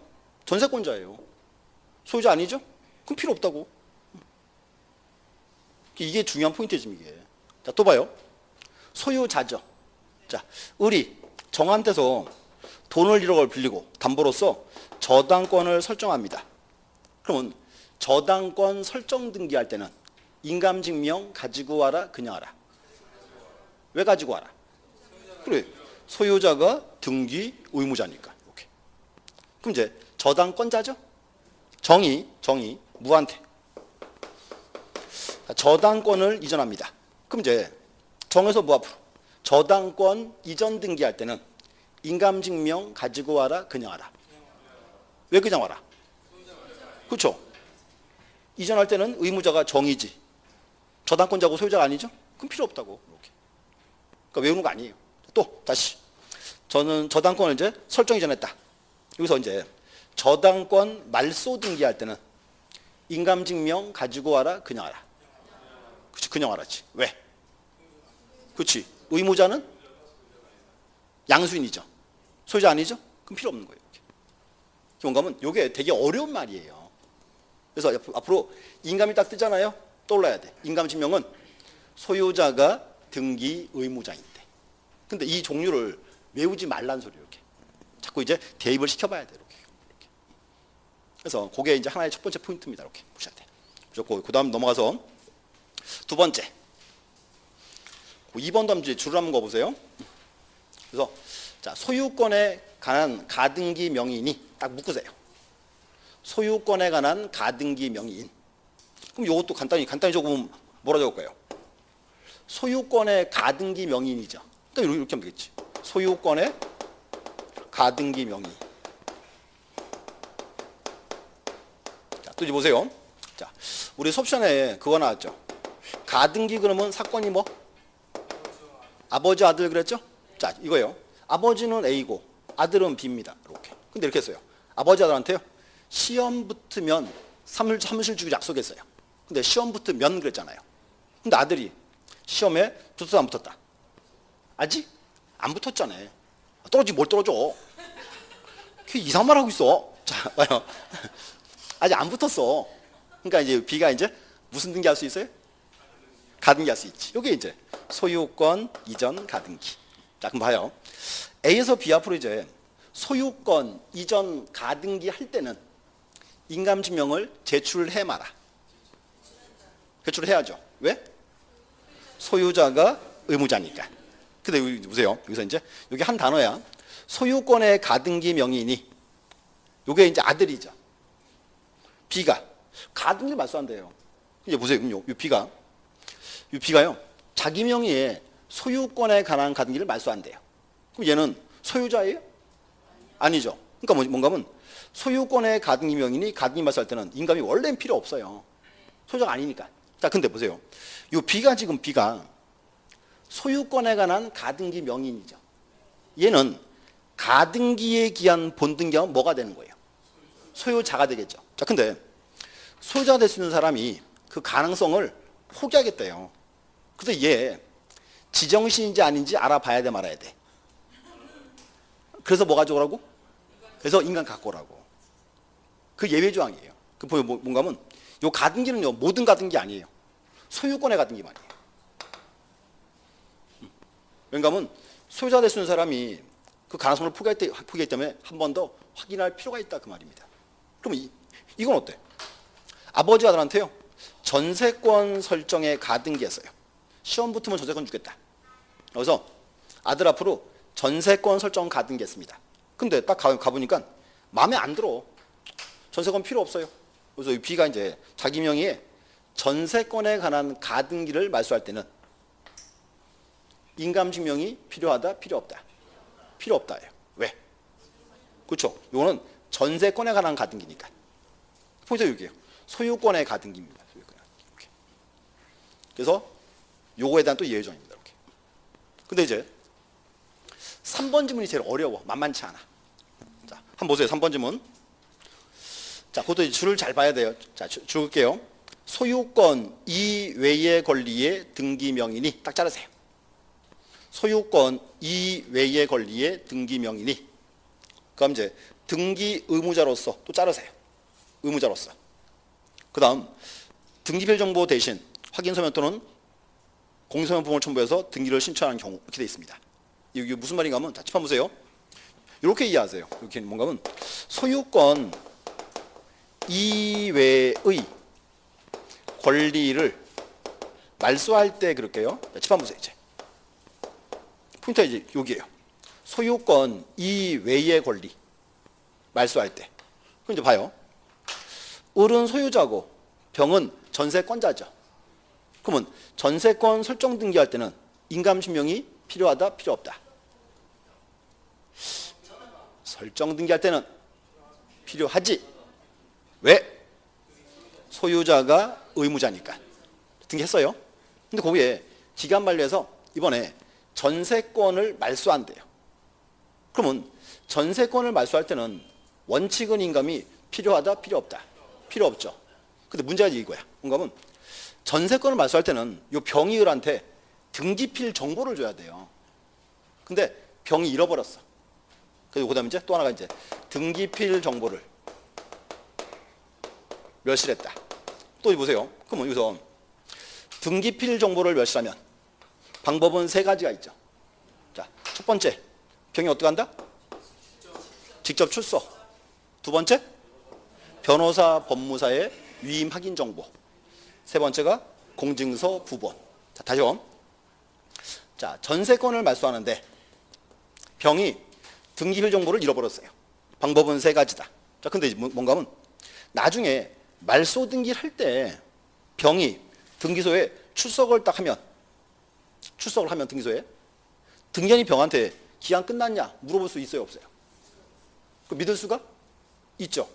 A: 전세권자예요. 소유자 아니죠? 그럼 필요 없다고. 이게 중요한 포인트죠, 지금 이게. 자, 또 봐요. 소유자죠. 자, 을이 정한테서 돈을 1억을 빌리고 담보로서 저당권을 설정합니다. 그러면 저당권 설정 등기할 때는 인감증명 가지고 와라, 그냥 와라? 왜 가지고 와라? 그래, 소유자가 등기 의무자니까. 이렇게. 그럼 이제 저당권자죠? 정의 무한대. 저당권을 이전합니다. 그럼 이제 정에서 무 앞으로 저당권 이전 등기할 때는 인감증명 가지고 와라, 그냥 와라? 왜 그냥 와라? 그렇죠? 이전할 때는 의무자가 정이지. 저당권자고 소유자가 아니죠? 그럼 필요 없다고. 이렇게. 그러니까 외우는 거 아니에요. 또 다시 저는 저당권을 이제 설정 이전했다. 여기서 이제 저당권 말소 등기할 때는 인감증명 가지고 와라, 그냥 와라? 그렇지, 그냥 와라지. 왜? 그렇지. 의무자는 양수인이죠. 소유자 아니죠? 그럼 필요 없는 거예요. 뭔가 하면 이게 되게 어려운 말이에요. 그래서 앞으로 인감이 딱 뜨잖아요. 떠올라야 돼. 인감증명은 소유자가 등기 의무자인데. 근데 이 종류를 외우지 말란 소리 이렇게. 자꾸 이제 대입을 시켜봐야 돼. 이렇게. 그래서 그게 이제 하나의 첫 번째 포인트입니다. 이렇게 보셔야 돼. 무조건 그다음 넘어가서 두 번째. 2번 담지 줄을 한번 그어보세요. 그래서 자, 소유권에 관한 가등기 명의인이 딱 묶으세요. 소유권에 관한 가등기 명의인. 그럼 이것도 간단히 적으면 뭐라 적을까요? 소유권의 가등기 명의인이죠. 또 이렇게 하면 되겠지. 소유권의 가등기 명의. 자, 또 이제 보세요. 자, 우리 수업 시간에 그거 나왔죠. 가등기 그러면 사건이 뭐? 아버지 아들 그랬죠? 자, 이거예요. 아버지는 A고 아들은 B입니다. 이렇게. 근데 이렇게 했어요. 아버지 아들한테요. 시험 붙으면 사무실 주기로 약속했어요. 근데 시험 붙으면 그랬잖아요. 근데 아들이 시험에 붙었다 안 붙었다? 아직 안 붙었잖아. 떨어지기 뭘 떨어져? 그 이상한 말 하고 있어. 자, 봐요. 아직 안 붙었어. 그러니까 이제 B가 이제 무슨 등기 할 수 있어요? 가등기 할 수 있지. 이게 이제 소유권 이전 가등기. 자, 그럼 봐요. A에서 B 앞으로 이제 소유권 이전 가등기 할 때는 인감증명을 제출해 마라. 제출해야죠. 왜? 소유자가 의무자니까. 근데 여기 보세요. 여기서 이제 여기 한 단어야. 소유권의 가등기 명의인이 요게 이제 아들이죠. B가 가등기 말소한대요. 이제 보세요. 요 B가요. 자기 명의의 소유권에 관한 가등기를 말소한대요. 그럼 얘는 소유자예요? 아니죠. 그러니까 뭔가 하면 소유권의 가등기 명인이 가등기 말소할 때는 인감이 원래는 필요 없어요. 소유자가 아니니까. 자, 근데 보세요. 이 B가 지금 B가 소유권에 관한 가등기 명인이죠. 얘는 가등기에 기한 본등기하면 뭐가 되는 거예요? 소유자가 되겠죠. 자, 근데 소유자가 될 수 있는 사람이 그 가능성을 포기하겠대요. 그래서 얘 지정신인지 아닌지 알아봐야 돼 말아야 돼. 그래서 뭐 가져오라고? 그래서 인간 갖고 오라고. 그 예외 조항이에요. 그 뭔가 하면 요 가등기는요 모든 가등기 아니에요. 소유권의 가등기만이에요. 왜냐하면 소유자가 될 수 있는 사람이 그 가능성을 포기했기 때문에 한 번 더 확인할 필요가 있다 그 말입니다. 그럼 이건 어때? 아버지 아들한테요 전세권 설정에 가등기 했어요. 시험 붙으면 전세권 주겠다. 그래서 아들 앞으로 전세권 설정 가등기 했습니다. 근데 딱 가보니까 마음에 안 들어. 전세권 필요 없어요. 그래서 이 B가 이제 자기 명의의 전세권에 관한 가등기를 말소할 때는 인감증명이 필요하다, 필요 없다? 필요 없다예요. 왜? 그렇죠. 이거는 전세권에 관한 가등기니까. 포인트가 여기예요. 소유권의 가등기입니다. 이렇게. 그래서 요거에 대한 또 예외조항입니다. 이렇게. 근데 이제 3번 지문이 제일 어려워. 만만치 않아. 자, 한번 보세요. 3번 지문. 자, 그것도 줄을 잘 봐야 돼요. 자, 줄 볼게요. 소유권 이외의 권리의 등기 명인이 딱 자르세요. 소유권 이외의 권리의 등기 명인이. 그럼 이제 등기 의무자로서 또 자르세요. 의무자로서. 그다음 등기필 정보 대신 확인 서면 또는 공소면 부분을 첨부해서 등기를 신청하는 경우 이렇게 되어 있습니다. 이게 무슨 말인가 하면 자, 짚어 보세요. 이렇게 이해하세요. 이렇게 뭔가 하면 소유권 이외의 권리를 말소할 때 그럴게요. 짚어 보세요. 이제 포인트가 이제 여기에요. 소유권 이외의 권리 말소할 때. 그럼 이제 봐요. 을은 소유자고 병은 전세권자죠. 그러면 전세권 설정 등기할 때는 인감증명이 필요하다, 필요 없다? 설정 등기할 때는 필요하지. 왜? 소유자가 의무자니까. 등기했어요. 근데 거기에 기간 만료해서 이번에 전세권을 말소한대요. 그러면 전세권을 말소할 때는 원칙은 인감이 필요하다, 필요 없다? 필요 없죠. 근데 문제가 이거야. 뭔가 하면 전세권을 말소할 때는 이 병이 을한테 등기필 정보를 줘야 돼요. 근데 병이 잃어버렸어. 그리고 그다음에 이제 또 하나가 이제 등기필 정보를 멸실했다. 또 보세요. 그러면 여기서 등기필 정보를 멸실하면 방법은 세 가지가 있죠. 자, 첫 번째, 병이 어떻게 한다? 직접 출소. 두 번째, 변호사, 법무사의 위임 확인 정보. 세 번째가 공증서 부본. 자, 다시요. 자, 전세권을 말소하는데 병이 등기필 정보를 잃어버렸어요. 방법은 세 가지다. 자, 근데 뭔가 하면 나중에 말소 등기를 할 때 병이 등기소에 출석을 하면 등기소에 등기한이 병한테 기한 끝났냐 물어볼 수 있어요, 없어요? 그 믿을 수가 있죠.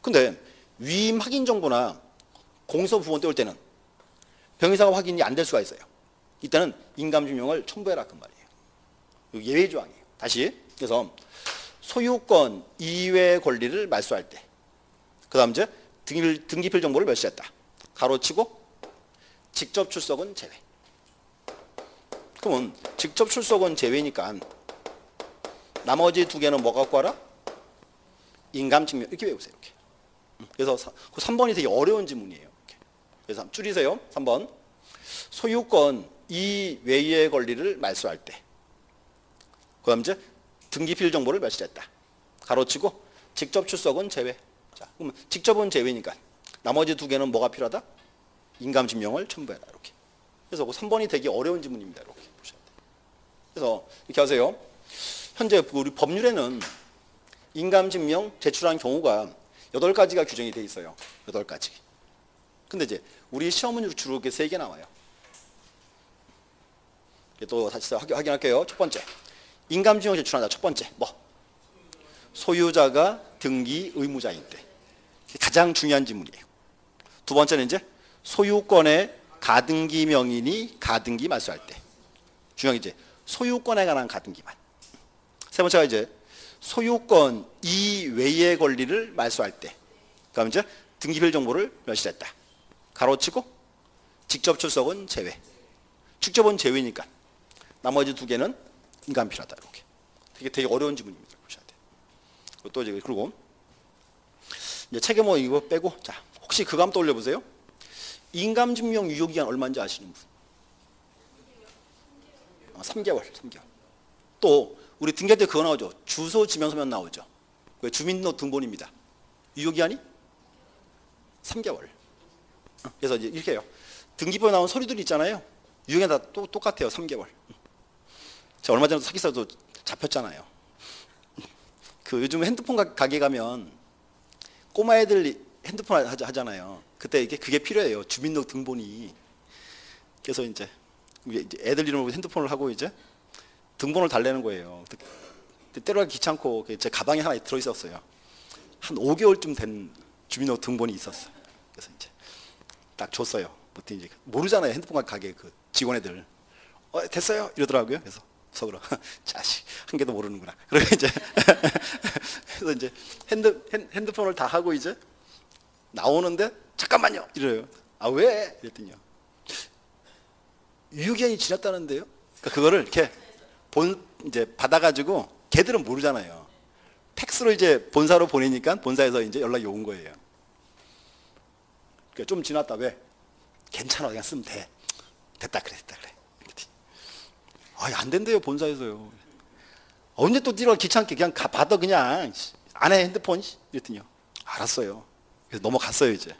A: 근데 위임 확인 정보나 공서 부본 떼올 때는 병의사가 확인이 안 될 수가 있어요. 이때는 인감증명을 첨부해라 그 말이에요. 예외 조항이에요. 다시 그래서 소유권 이외의 권리를 말소할 때, 그다음 이제 등기필 정보를 멸시했다. 가로치고 직접 출석은 제외. 그러면 직접 출석은 제외니까 나머지 두 개는 뭐 갖고 와라? 인감증명. 이렇게 외우세요. 이렇게. 그래서 3번이 되게 어려운 지문이에요. 이렇게. 그래서 줄이세요. 3번. 소유권 이외의 권리를 말소할 때. 그다음 이제 등기필 정보를 멸시했다. 가로치고 직접 출석은 제외. 자, 그러면 직접은 제외니까 나머지 두 개는 뭐가 필요하다? 인감증명을 첨부해라. 이렇게. 그래서 3번이 되게 어려운 지문입니다. 이렇게 보셔야 돼요. 그래서 이렇게 하세요. 현재 우리 법률에는 인감증명 제출한 경우가 8가지가 규정이 돼 있어요. 8가지. 근데 이제 우리 시험은 주로 이렇게 3개 나와요. 또 다시 확인할게요. 첫 번째. 인감증명 제출한다. 첫 번째. 뭐? 소유자가 등기 의무자일 때. 가장 중요한 지문이에요. 두 번째는 이제 소유권의 가등기 명인이 가등기 말소할 때. 중요한 게 이제 소유권에 관한 가등기만. 세 번째가 이제 소유권 이외의 권리를 말소할 때. 그다음 이제 등기별 정보를 멸실했다. 가로치고 직접 출석은 제외. 직접은 제외니까 나머지 두 개는 인감 필요하다. 이렇게. 되게 어려운 지문입니다. 보셔야 돼요. 또 이제 그리고 이제 책에 뭐 이거 빼고 자 혹시 그거 한번 떠올려 보세요. 인감증명 유효기간 얼마인지 아시는 분? 3개월. 또 우리 등기할 때 그거 나오죠. 주소 지명서면 나오죠. 주민등록번호입니다. 유효기한이 3개월. 그래서 이제 이렇게 해요. 등기부에 나온 서류들이 있잖아요. 유효기간 다 똑같아요. 3개월. 제가 얼마 전에 사기사도 잡혔잖아요. 그 요즘 핸드폰 가게 가면 꼬마 애들 핸드폰 하잖아요. 그때 그게 필요해요. 주민등록번호이. 그래서 이제 애들 이름으로 핸드폰을 하고 이제 등본을 달래는 거예요. 때려가기 귀찮고 제 가방에 하나 들어 있었어요. 한 5개월쯤 된 주민등록번호이 있었어. 그래서 이제 딱 줬어요. 그때 이제 모르잖아요. 핸드폰 가게 그 직원 애들. 됐어요 이러더라고요. 그래서 속으로 자식 한 개도 모르는구나. 그리고 이제 그래서 이제 핸드폰을 다 하고 이제 나오는데 잠깐만요 이래요. 아 왜? 이랬더니요. 유효기한이 지났다는데요. 그러니까 그거를 이렇게 이제 받아가지고 걔들은 모르잖아요. 팩스로 이제 본사로 보내니까 본사에서 이제 연락이 온 거예요. 그러니까 좀 지났다. 왜? 괜찮아 그냥 쓰면 돼. 됐다 그래. 안 된대요 본사에서요. 언제 또 뛰러 귀찮게 그냥 받아 그냥 안 해 핸드폰 이랬더니요. 알았어요. 그래서 넘어갔어요 이제.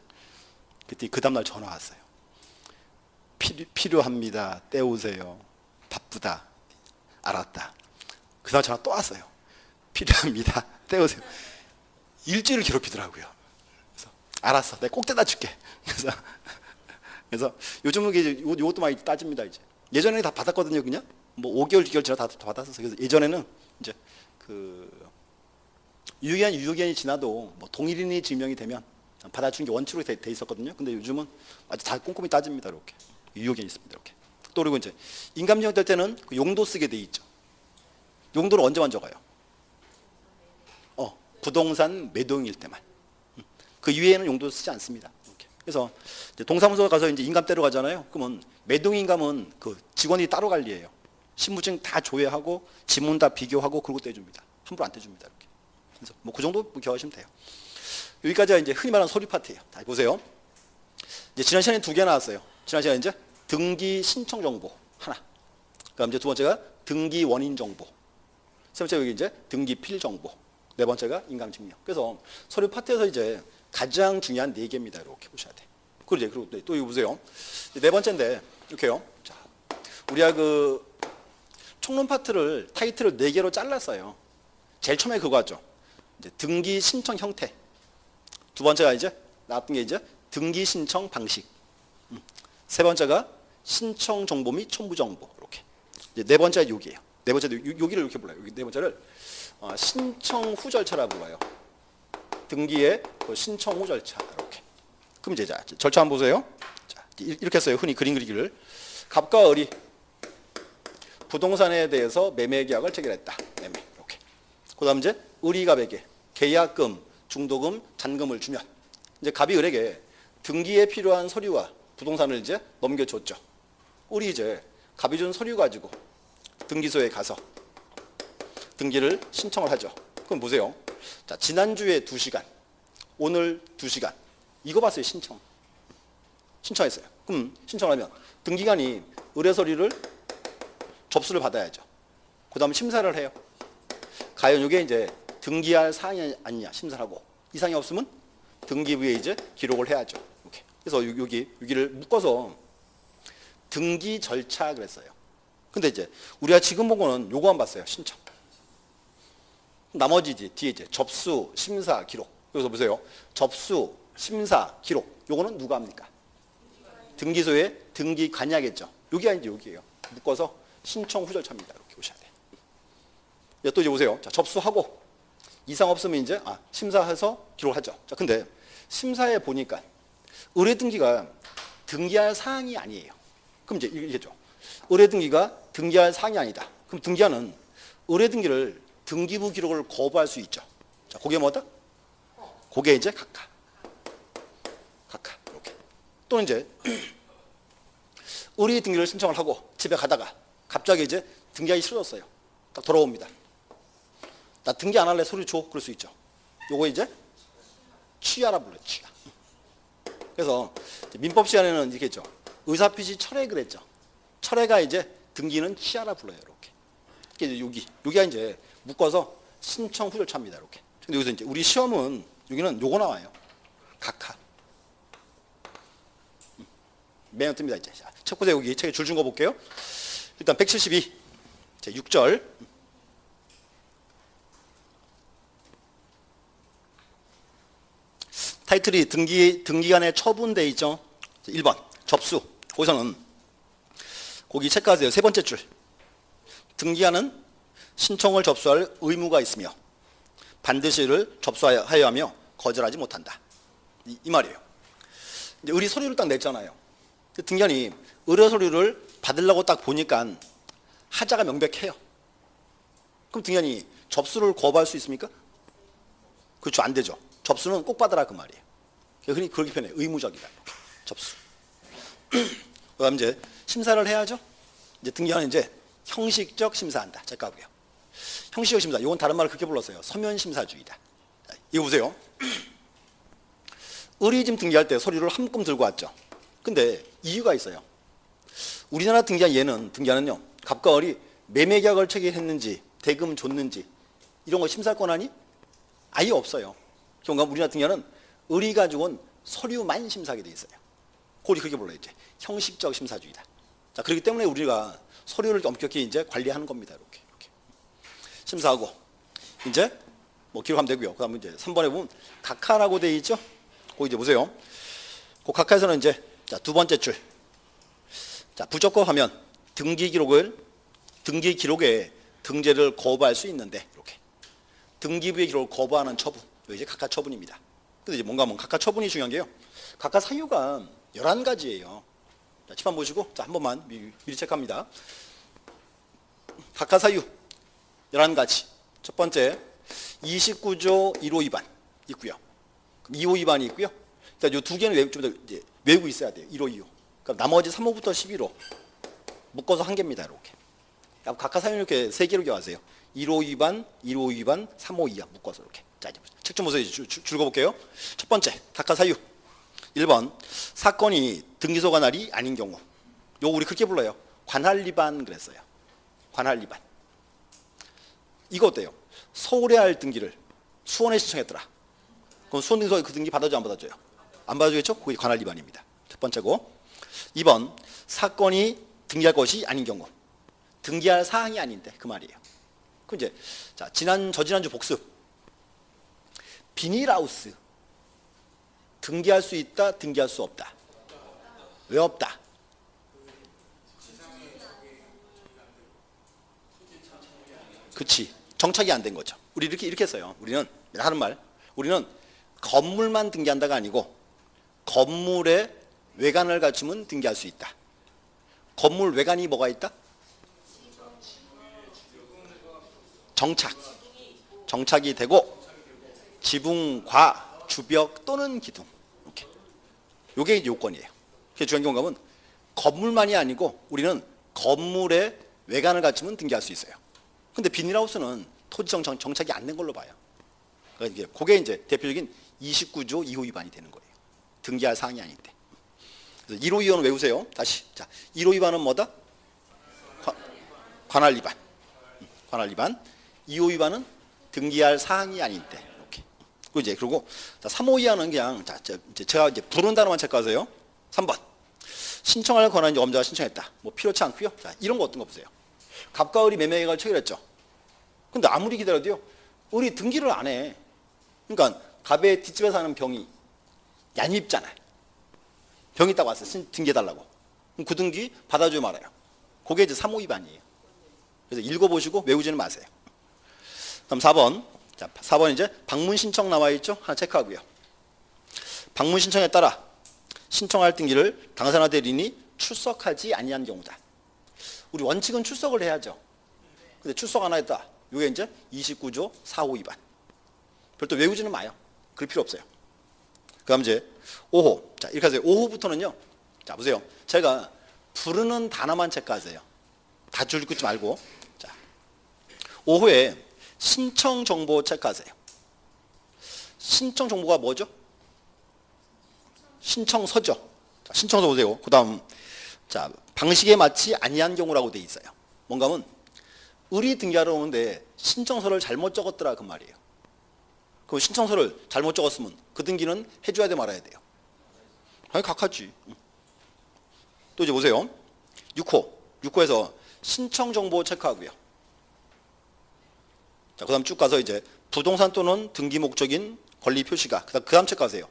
A: 그때 그 다음날 전화 왔어요. 필요합니다. 떼오세요. 바쁘다. 알았다. 그 다음 전화 또 왔어요. 필요합니다. 떼오세요. 일주일을 괴롭히더라고요. 그래서 알았어. 내가 꼭 떼다 줄게. 그래서 요즘은 이것도 많이 따집니다 이제. 예전에 다 받았거든요 그냥. 뭐 5개월, 6개월 지나 다 받았었어요. 그래서 예전에는 이제 그 유효기한이 지나도 뭐 동일인이 증명이 되면 받아주는 게 원칙으로 돼 있었거든요. 근데 요즘은 아주 다 꼼꼼히 따집니다. 이렇게 유효기한이 있습니다. 이렇게. 또 그리고 이제 인감증명 될 때는 그 용도 쓰게 돼 있죠. 용도를 언제만 적어요? 부동산 매도인일 때만. 그 이외에는 용도 쓰지 않습니다. 이렇게. 그래서 이제 동사무소 가서 이제 인감 떼러 가잖아요. 그러면 매도인감은 그 직원이 따로 관리해요. 신분증 다 조회하고 지문 다 비교하고 그러고 떼줍니다. 함부로 안 떼줍니다. 이렇게. 그래서 뭐 그 정도 기억하시면 돼요. 여기까지가 이제 흔히 말하는 서류 파트예요. 자, 보세요. 이제 지난 시간에 2개 나왔어요. 지난 시간에 이제 등기 신청 정보 하나. 그다음 이제 두 번째가 등기 원인 정보. 세 번째 여기 이제 등기 필 정보. 네 번째가 인감증명. 그래서 서류 파트에서 이제 가장 중요한 4개입니다. 이렇게 보셔야 돼. 그리고 또 이거 보세요. 네 번째인데 이렇게요. 자, 우리가 그 총론 파트를 타이틀을 4개로 잘랐어요. 제일 처음에 그거 하죠. 이제 등기 신청 형태. 두 번째가 이제 나왔던 게 이제 등기 신청 방식. 세 번째가 신청 정보 및 첨부 정보. 이렇게. 이제 네 번째가 여기예요. 네 번째도 여기를 이렇게 불러요. 여기 네 번째를 신청 후 절차라고 불러요. 등기의 그 신청 후 절차. 이렇게. 그럼 이제 자, 절차 한번 보세요. 자, 이렇게 써요. 흔히 그림 그리기를. 갑과 을이 부동산에 대해서 매매 계약을 체결했다. 매매. 이렇게. 그다음 이제 을이 갑에게 계약금, 중도금, 잔금을 주면 이제 갑이 을에게 등기에 필요한 서류와 부동산을 이제 넘겨줬죠. 을이 이제 갑이 준 서류 가지고 등기소에 가서 등기를 신청을 하죠. 그럼 보세요. 자, 지난주에 2시간, 오늘 2시간. 이거 봤어요, 신청했어요. 그럼 신청하면 등기관이 의뢰 서류를 접수를 받아야죠. 그 다음에 심사를 해요. 과연 이게 이제 등기할 사항이 아니냐 심사를 하고 이상이 없으면 등기부에 이제 기록을 해야죠. 이렇게. 그래서 여기를 묶어서 등기 절차 그랬어요. 근데 이제 우리가 지금 본 거는 요거만 봤어요. 신청. 나머지 뒤에 이제 접수, 심사, 기록. 여기서 보세요. 접수, 심사, 기록. 요거는 누가 합니까? 등기소에 등기관이 하겠죠. 여기가 이제 여기예요. 묶어서 신청 후 절차입니다. 이렇게 보셔야 돼요. 또 이제 보세요. 자, 접수하고 이상 없으면 이제 심사해서 기록하죠. 자, 근데 심사에 보니까 의뢰 등기가 등기할 사항이 아니에요. 그럼 이제 이게죠. 의뢰 등기가 등기할 사항이 아니다. 그럼 등기하는 의뢰 등기를 등기부 기록을 거부할 수 있죠. 자, 그게 뭐다? 그게 이제 각하 이렇게. 또는 이제 의뢰 등기를 신청을 하고 집에 가다가 갑자기 이제 등기하기 싫어졌어요. 딱 돌아옵니다. 나 등기 안 할래, 서류 줘. 그럴 수 있죠. 요거 이제 취하라 불러요. 취하. 그래서 민법 시간에는 이렇게 했죠. 의사표시 철회 그랬죠. 철회가 이제 등기는 취하라 불러요. 이렇게. 이게 여기가 이제 묶어서 신청 후 절차입니다. 이렇게. 근데 여기서 이제 우리 시험은 여기는 요거 나와요. 각하. 매년 뜹니다. 이제. 자, 책 보세요. 여기 책에 줄 준 거 볼게요. 일단 172. 자, 6절. 타이틀이 등기간에 처분돼 있죠. 1번 접수. 거기서는 거기 체크하세요. 세 번째 줄. 등기하는 신청을 접수할 의무가 있으며 반드시 이를 접수하여야 하며 거절하지 못한다. 이 말이에요. 이제 의뢰 서류를 딱 냈잖아요. 등기관이 의뢰 서류를 받으려고 딱 보니까 하자가 명백해요. 그럼 등기관이 접수를 거부할 수 있습니까? 그렇죠. 안 되죠. 접수는 꼭 받으라 그 말이에요. 흔히 그렇게 표현해요. 의무적이다. 접수. 그다음 이제 심사를 해야죠. 이제 등기관은 이제 형식적 심사한다. 자, 까보게요. 형식적 심사. 이건 다른 말을 그렇게 불렀어요. 서면 심사주의다. 자, 이거 보세요. 의뢰집 등기할 때 서류를 한 꼼 들고 왔죠. 근데 이유가 있어요. 우리나라 등기하는요. 갑과 을이 매매 계약을 체결했는지 대금 줬는지 이런 거 심사할 권한이 아예 없어요. 경우가 우리나라 등기하는 의뢰 가지고 온 서류만 심사하게 돼 있어요. 그걸 그렇게 불러요. 이제 형식적 심사주의다. 자, 그렇기 때문에 우리가 서류를 엄격히 이제 관리하는 겁니다. 이렇게. 심사하고 이제 뭐 기록하면 되고요. 그다음에 이제 3번에 보면 각하라고 돼 있죠. 거기 이제 보세요. 그 각하에서는 이제 자, 두 번째 줄. 자, 부적법하면 등기 기록에 등재를 거부할 수 있는데 이렇게. 등기부의 기록을 거부하는 처분. 이거 이제 각하 처분입니다. 근데 이제 뭔가 하면 각하 처분이 중요한 게요. 각하 사유가 11가지예요. 자, 칠판 보시고 자, 한 번만 미리 체크합니다. 각하 사유 11가지. 첫 번째 29조 1호 위반 있고요. 2호 위반이 있고요. 일단 이 두 개는 좀 더 이제 외우고 있어야 돼요. 1호, 2호. 그럼 나머지 3호부터 11호 묶어서 한 개입니다. 이렇게. 각하 사유 이렇게 세 개로 기억하세요. 1호 위반, 1호 위반, 3호 이하 묶어서 이렇게. 자, 이제 책 좀 보세요. 줄거볼게요. 첫 번째 각하 사유. 1번 사건이 등기소 관할이 아닌 경우. 요거 우리 그렇게 불러요. 관할 위반 그랬어요. 관할 위반. 이거 어때요? 서울에 할 등기를 수원에 신청했더라. 그럼 수원 등기소에 그 등기 받아줘 안 받아줘요? 안 받아주겠죠? 그게 관할 위반입니다. 첫 번째고. 2번 사건이 등기할 것이 아닌 경우. 등기할 사항이 아닌데 그 말이에요. 그럼 이제 자, 저지난주 복습. 비닐하우스 등기할 수 있다, 등기할 수 없다. 왜 없다? 그치. 정착이 안 된 거죠. 우리 이렇게 했어요. 우리는 하는 말. 우리는 건물만 등기한다가 아니고 건물의 외관을 갖추면 등기할 수 있다. 건물 외관이 뭐가 있다? 정착이 되고 지붕과 주벽 또는 기둥. 이렇게. 요게 이제 요건이에요. 그게 중요한 경우가 면 건물만이 아니고 우리는 건물의 외관을 갖추면 등기할 수 있어요. 근데 비닐하우스는 토지 정착이 안 된 걸로 봐요. 그러니까 그게 이제 대표적인 29조 2호 위반이 되는 거예요. 등기할 사항이 아닌데. 그래서 1호 위반은 외우세요. 다시. 자, 1호 위반은 뭐다? 관할 위반. 관할 위반. 2호 위반은 등기할 사항이 아닌데. 이렇게. 그리고 자, 3호 위반은 그냥 자, 제가 이제 부르는 단어만 체크하세요. 3번. 신청할 권한이 엄자가 신청했다. 뭐 필요치 않고요. 자, 이런 거 어떤 거 보세요. 갑과 을이 매매 계약을 체결했죠. 근데 아무리 기다려도요. 을이 등기를 안 해. 그러니까 갑의 뒷집에 사는 병이 얄밉잖아요. 병이 딱 왔어요. 등기해달라고. 그럼 그 등기 받아줘야 말아요. 그게 이제 3호 위반이에요. 그래서 읽어보시고 외우지는 마세요. 그럼 4번. 자, 4번 이제 방문 신청 나와 있죠? 하나 체크하고요. 방문 신청에 따라 신청할 등기를 당사자 대리인이 출석하지 아니한 경우다. 우리 원칙은 출석을 해야죠. 근데 출석 안 했다. 이게 이제 29조 4호 위반. 별도 외우지는 마요. 그럴 필요 없어요. 그다음 이제 5호. 자, 이렇게 하세요. 5호부터는요. 자, 보세요. 제가 부르는 단어만 체크하세요. 다 줄 긋지 말고. 자, 5호에 신청 정보 체크하세요. 신청 정보가 뭐죠? 신청서죠. 자, 신청서 보세요. 그다음 자, 방식에 맞지 아니한 경우라고 돼 있어요. 뭔가 하면 의리 등기하러 오는데 신청서를 잘못 적었더라 그 말이에요. 그럼 신청서를 잘못 적었으면 그 등기는 해줘야 돼 말아야 돼요. 아니 각하지. 또 이제 보세요. 6호. 6호에서 신청 정보 체크하고요. 자, 그다음 쭉 가서 이제 부동산 또는 등기 목적인 권리 표시가 그다음 체크하세요.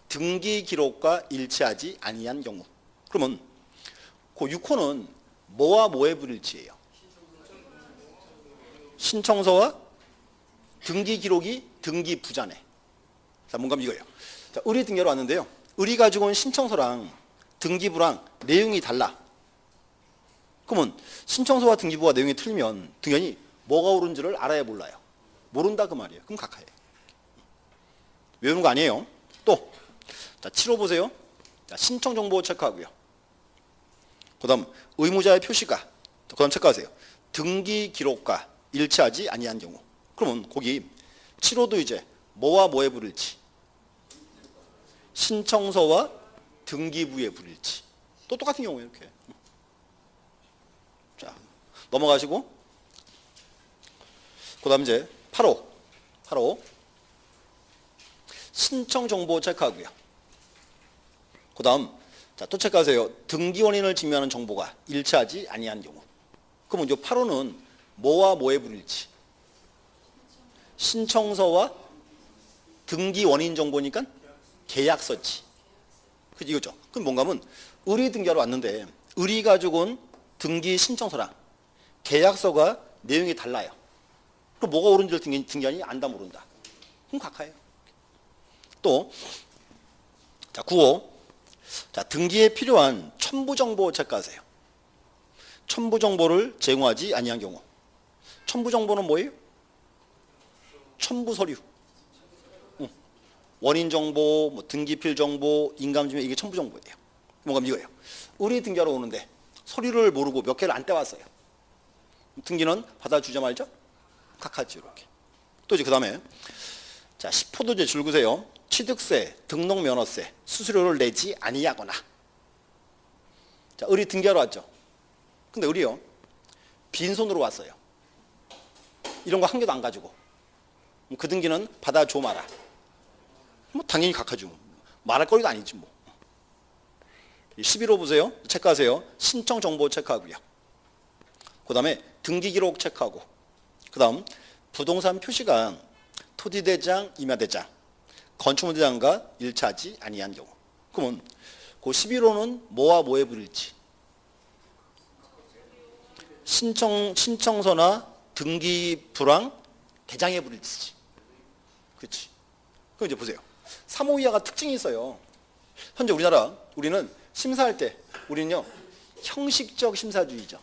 A: 등기 기록과 일치하지 아니한 경우. 그러면 그 6호는 뭐와 뭐의 불일치예요? 신청서와 등기 기록이 등기 부자네. 자, 뭔가 이거예요. 자, 의리 등기하러 왔는데요. 의리 가지고 온 신청서랑 등기부랑 내용이 달라. 그러면 신청서와 등기부가 내용이 틀리면 등연히 뭐가 옳은지를 알아야 몰라요. 모른다 그 말이에요. 그럼 각하해. 외우는 거 아니에요. 또 자, 7호 보세요. 자, 신청 정보 체크하고요. 그다음 의무자의 표시가 그다음 체크하세요. 등기 기록과 일치하지 아니한 경우. 그러면 거기 7호도 이제 뭐와 뭐의 불일치? 신청서와 등기부의 불일치. 또 똑같은 경우예요. 이렇게. 자, 넘어가시고 그다음 이제 8호 신청 정보 체크하고요. 그다음 자, 또 체크하세요. 등기 원인을 증명하는 정보가 일치하지 아니한 경우. 그러면 이 8호는 뭐와 뭐의 불일치? 신청서와 등기 원인 정보니까 계약서지. 그죠? 이거죠. 그럼 뭔가 하면 의리 등기하러 왔는데 의리 가지고 온 등기 신청서랑 계약서가 내용이 달라요. 그럼 뭐가 옳은지를 등기하니 안다 모른다. 그럼 각하예요. 또 자, 9호. 자, 등기에 필요한 첨부 정보 체크하세요. 첨부 정보를 제공하지 아니한 경우. 첨부 정보는 뭐예요? 첨부 서류. 원인 정보, 뭐 등기필 정보, 인감증명 이게 첨부 정보예요. 뭔가 이거예요. 의리 등기하러 오는데 서류를 모르고 몇 개를 안 떼왔어요. 등기는 받아주자 말죠? 각하지 이렇게. 또 이제 그 다음에 자 10호도 이제 줄구세요. 취득세, 등록면허세, 수수료를 내지 아니하거나. 자, 의리 등기하러 왔죠. 근데 의리요 빈손으로 왔어요. 이런 거 한 개도 안 가지고. 그 등기는 받아줘 마라. 뭐 당연히 각하죠. 말할 거리도 아니지 뭐. 11호 보세요. 체크하세요. 신청 정보 체크하고요. 그 다음에 등기 기록 체크하고. 그 다음 부동산 표시가 토지대장, 임야대장, 건축물대장과 일치하지 아니한 경우. 그러면 그 11호는 뭐와 뭐의 불일치? 신청서나 등기부랑 대장의 불일치지. 그렇지. 그럼 이제 보세요. 3호 이하가 특징이 있어요. 현재 우리는 심사할 때 우리는요 형식적 심사주의죠.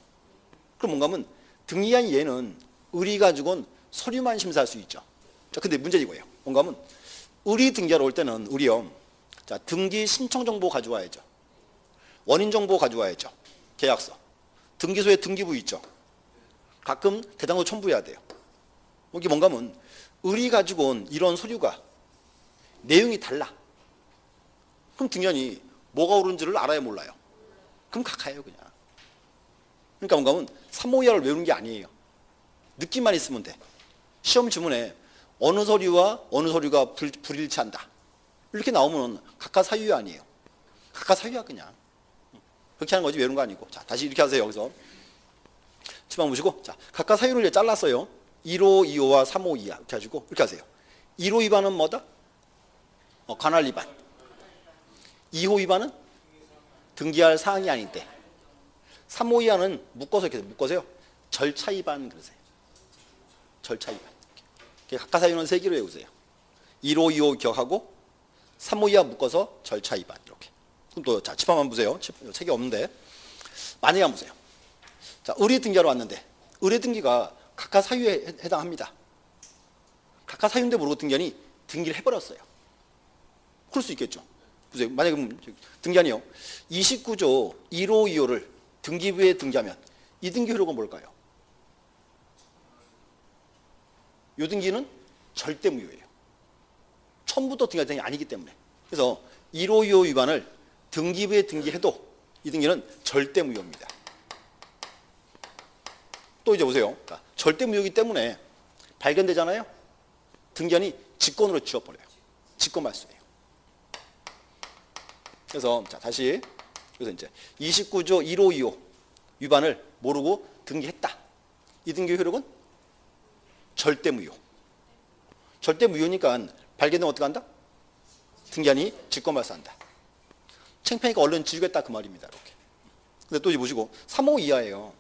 A: 그럼 뭔가 하면 등기한 얘는 의리 가지고는 서류만 심사할 수 있죠. 자, 근데 문제는 이거예요. 뭔가 하면 의리 등기하러 올 때는 의리요. 자, 등기 신청 정보 가져와야죠. 원인 정보 가져와야죠. 계약서. 등기소에 등기부 있죠. 가끔 대장도 첨부해야 돼요. 이게 뭔가 하면 의리 가지고 온 이런 서류가 내용이 달라. 그럼 등연히 뭐가 옳은지를 알아야 몰라요. 그럼 각하예요 그냥. 그러니까 뭔가 하면 3호 이하를 외우는 게 아니에요. 느낌만 있으면 돼. 시험 지문에 어느 서류와 어느 서류가 불일치한다. 이렇게 나오면 각하 사유가 아니에요. 각하 사유야 그냥. 그렇게 하는 거지 외우는 거 아니고. 자, 다시 이렇게 하세요. 여기서 치방 보시고 자, 각하 사유를 이제 잘랐어요. 1호, 2호와 3호 이하 이렇게 해가지고 이렇게 하세요. 1호 위반은 뭐다? 관할 위반. 2호 위반은 등기할 사항이 아닌데 3호 이하는 묶어서 이렇게 묶어서요. 절차 위반 그러세요. 절차 위반. 각하사유는 세 개로 외우세요. 1호, 2호 기억하고 3호 이하 묶어서 절차 위반 이렇게. 그럼 또 자, 칩함 한번 보세요. 책이 없는데 만약에 한번 보세요. 자, 의뢰 등기하러 왔는데 의뢰 등기가 각하사유에 해당합니다. 각하사유인데 모르고 등기하니 등기를 해버렸어요. 그럴 수 있겠죠. 보세요. 만약에 등기하니요. 29조 1호, 2호를 등기부에 등기하면 이 등기 효력은 뭘까요? 이 등기는 절대 무효예요. 처음부터 등기할 등이 아니기 때문에. 그래서 1호, 2호 위반을 등기부에 등기해도 이 등기는 절대 무효입니다. 또 이제 보세요. 절대 무효이기 때문에 발견되잖아요. 등기한이 직권으로 지워버려요. 직권 말소예요. 그래서 자, 다시 그래서 이제 29조 1호, 2호 위반을 모르고 등기했다. 이 등기 효력은 절대 무효. 절대 무효니까 발견되면 어떻게 한다? 등기한이 직권 말소한다. 창피하니까 얼른 지우겠다 그 말입니다. 이렇게. 근데 또 이제 보시고 3호 이하예요.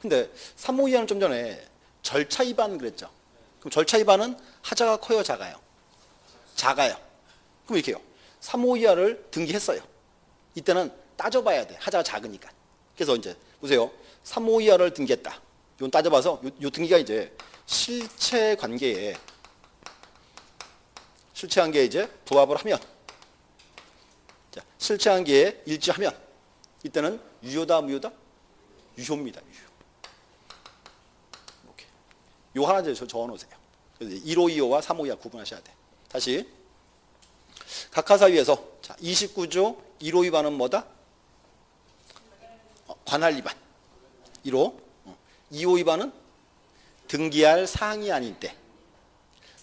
A: 근데 3호 이하는 좀 전에 절차 위반 그랬죠. 그럼 절차 위반은 하자가 커요, 작아요? 작아요. 그럼 이렇게 해요. 3호 이하를 등기했어요. 이때는 따져봐야 돼. 하자가 작으니까. 그래서 이제 보세요. 3호 이하를 등기했다. 이건 따져봐서 요 등기가 이제 실체 관계에 이제 부합을 하면, 자, 실체 관계에 일치하면 이때는 유효다, 무효다? 유효입니다. 유효. 이렇게. 요 하나 이제 적어놓으세요. 1호, 2호와 3호 이하 구분하셔야 돼. 다시 각하사유에서 자, 29조 1호 위반은 뭐다? 관할 위반. 1호. 2호 위반은 등기할 사항이 아닌 때.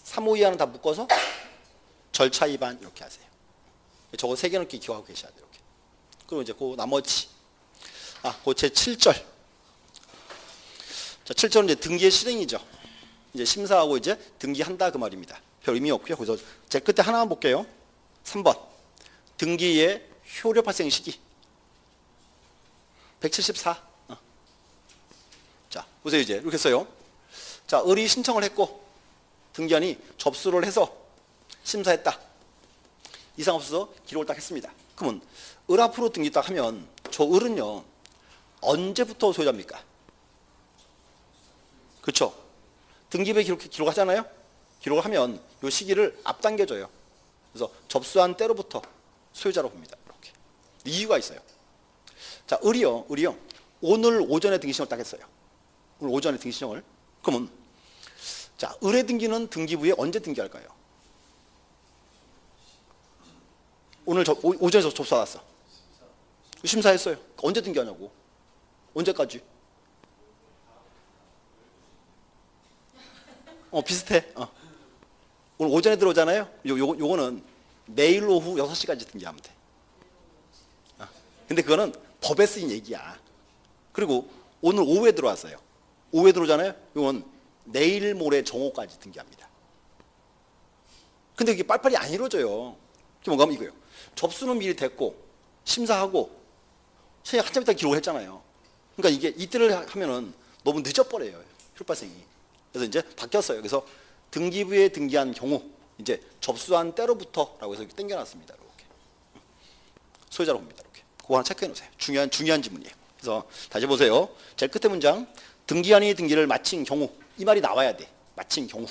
A: 3호 이하는 다 묶어서 절차 위반 이렇게 하세요. 저거 세 개는 이렇게 기억하고 계셔야 돼요. 이렇게. 그리고 이제 그 나머지 그 제 7절. 자, 7절은 이제 등기의 실행이죠. 이제 심사하고 이제 등기한다 그 말입니다. 별 의미 없고요. 그래서 제 끝에 하나만 볼게요. 3번. 등기의 효력 발생 시기. 174. 자, 보세요. 이제 이렇게 써요. 자, 의리 신청을 했고 등기한이 접수를 해서 심사했다. 이상 없어서 기록을 딱 했습니다. 그러면 을 앞으로 등기 딱 하면 저 을은요 언제부터 소유자입니까? 그렇죠? 등기부에 기록하잖아요. 기록을 하면 이 시기를 앞당겨줘요. 그래서 접수한 때로부터 소유자로 봅니다. 이렇게 이유가 있어요. 자, 을이요. 오늘 오전에 등기 신청을 딱 했어요. 오늘 오전에 등기 신청을. 그러면 자, 을의 등기는 등기부에 언제 등기할까요? 오늘 오전에 접수 받았어. 심사했어요. 언제 등기하냐고. 언제까지? 비슷해. 오늘 오전에 들어오잖아요. 요거는 내일 오후 6시까지 등기하면 돼. 근데 그거는 법에 쓰인 얘기야. 그리고 오늘 오후에 들어왔어요. 오후에 들어오잖아요. 이건 내일 모레 정오까지 등기합니다. 근데 이게 빨리빨리 안 이루어져요. 그게 뭔가 하면 이거예요. 접수는 미리 됐고 심사하고 한참 있다 기록을 했잖아요. 그러니까 이게 이때를 하면은 너무 늦어버려요. 효력 발생이. 그래서 이제 바뀌었어요. 그래서 등기부에 등기한 경우 이제 접수한 때로부터라고 해서 이렇게 당겨놨습니다. 이렇게 소유자로 봅니다. 이렇게 그거 하나 체크해 놓으세요. 중요한 지문이에요. 그래서 다시 보세요. 제일 끝에 문장 등기한이 등기를 마친 경우 이 말이 나와야 돼. 마친 경우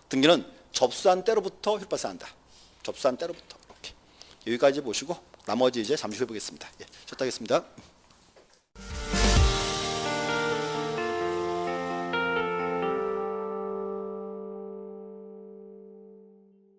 A: 등기는 접수한 때로부터 효력 발생한다. 접수한 때로부터 이렇게 여기까지 보시고 나머지 이제 잠시 후에 보겠습니다. 예, 쉬었다 하겠습니다.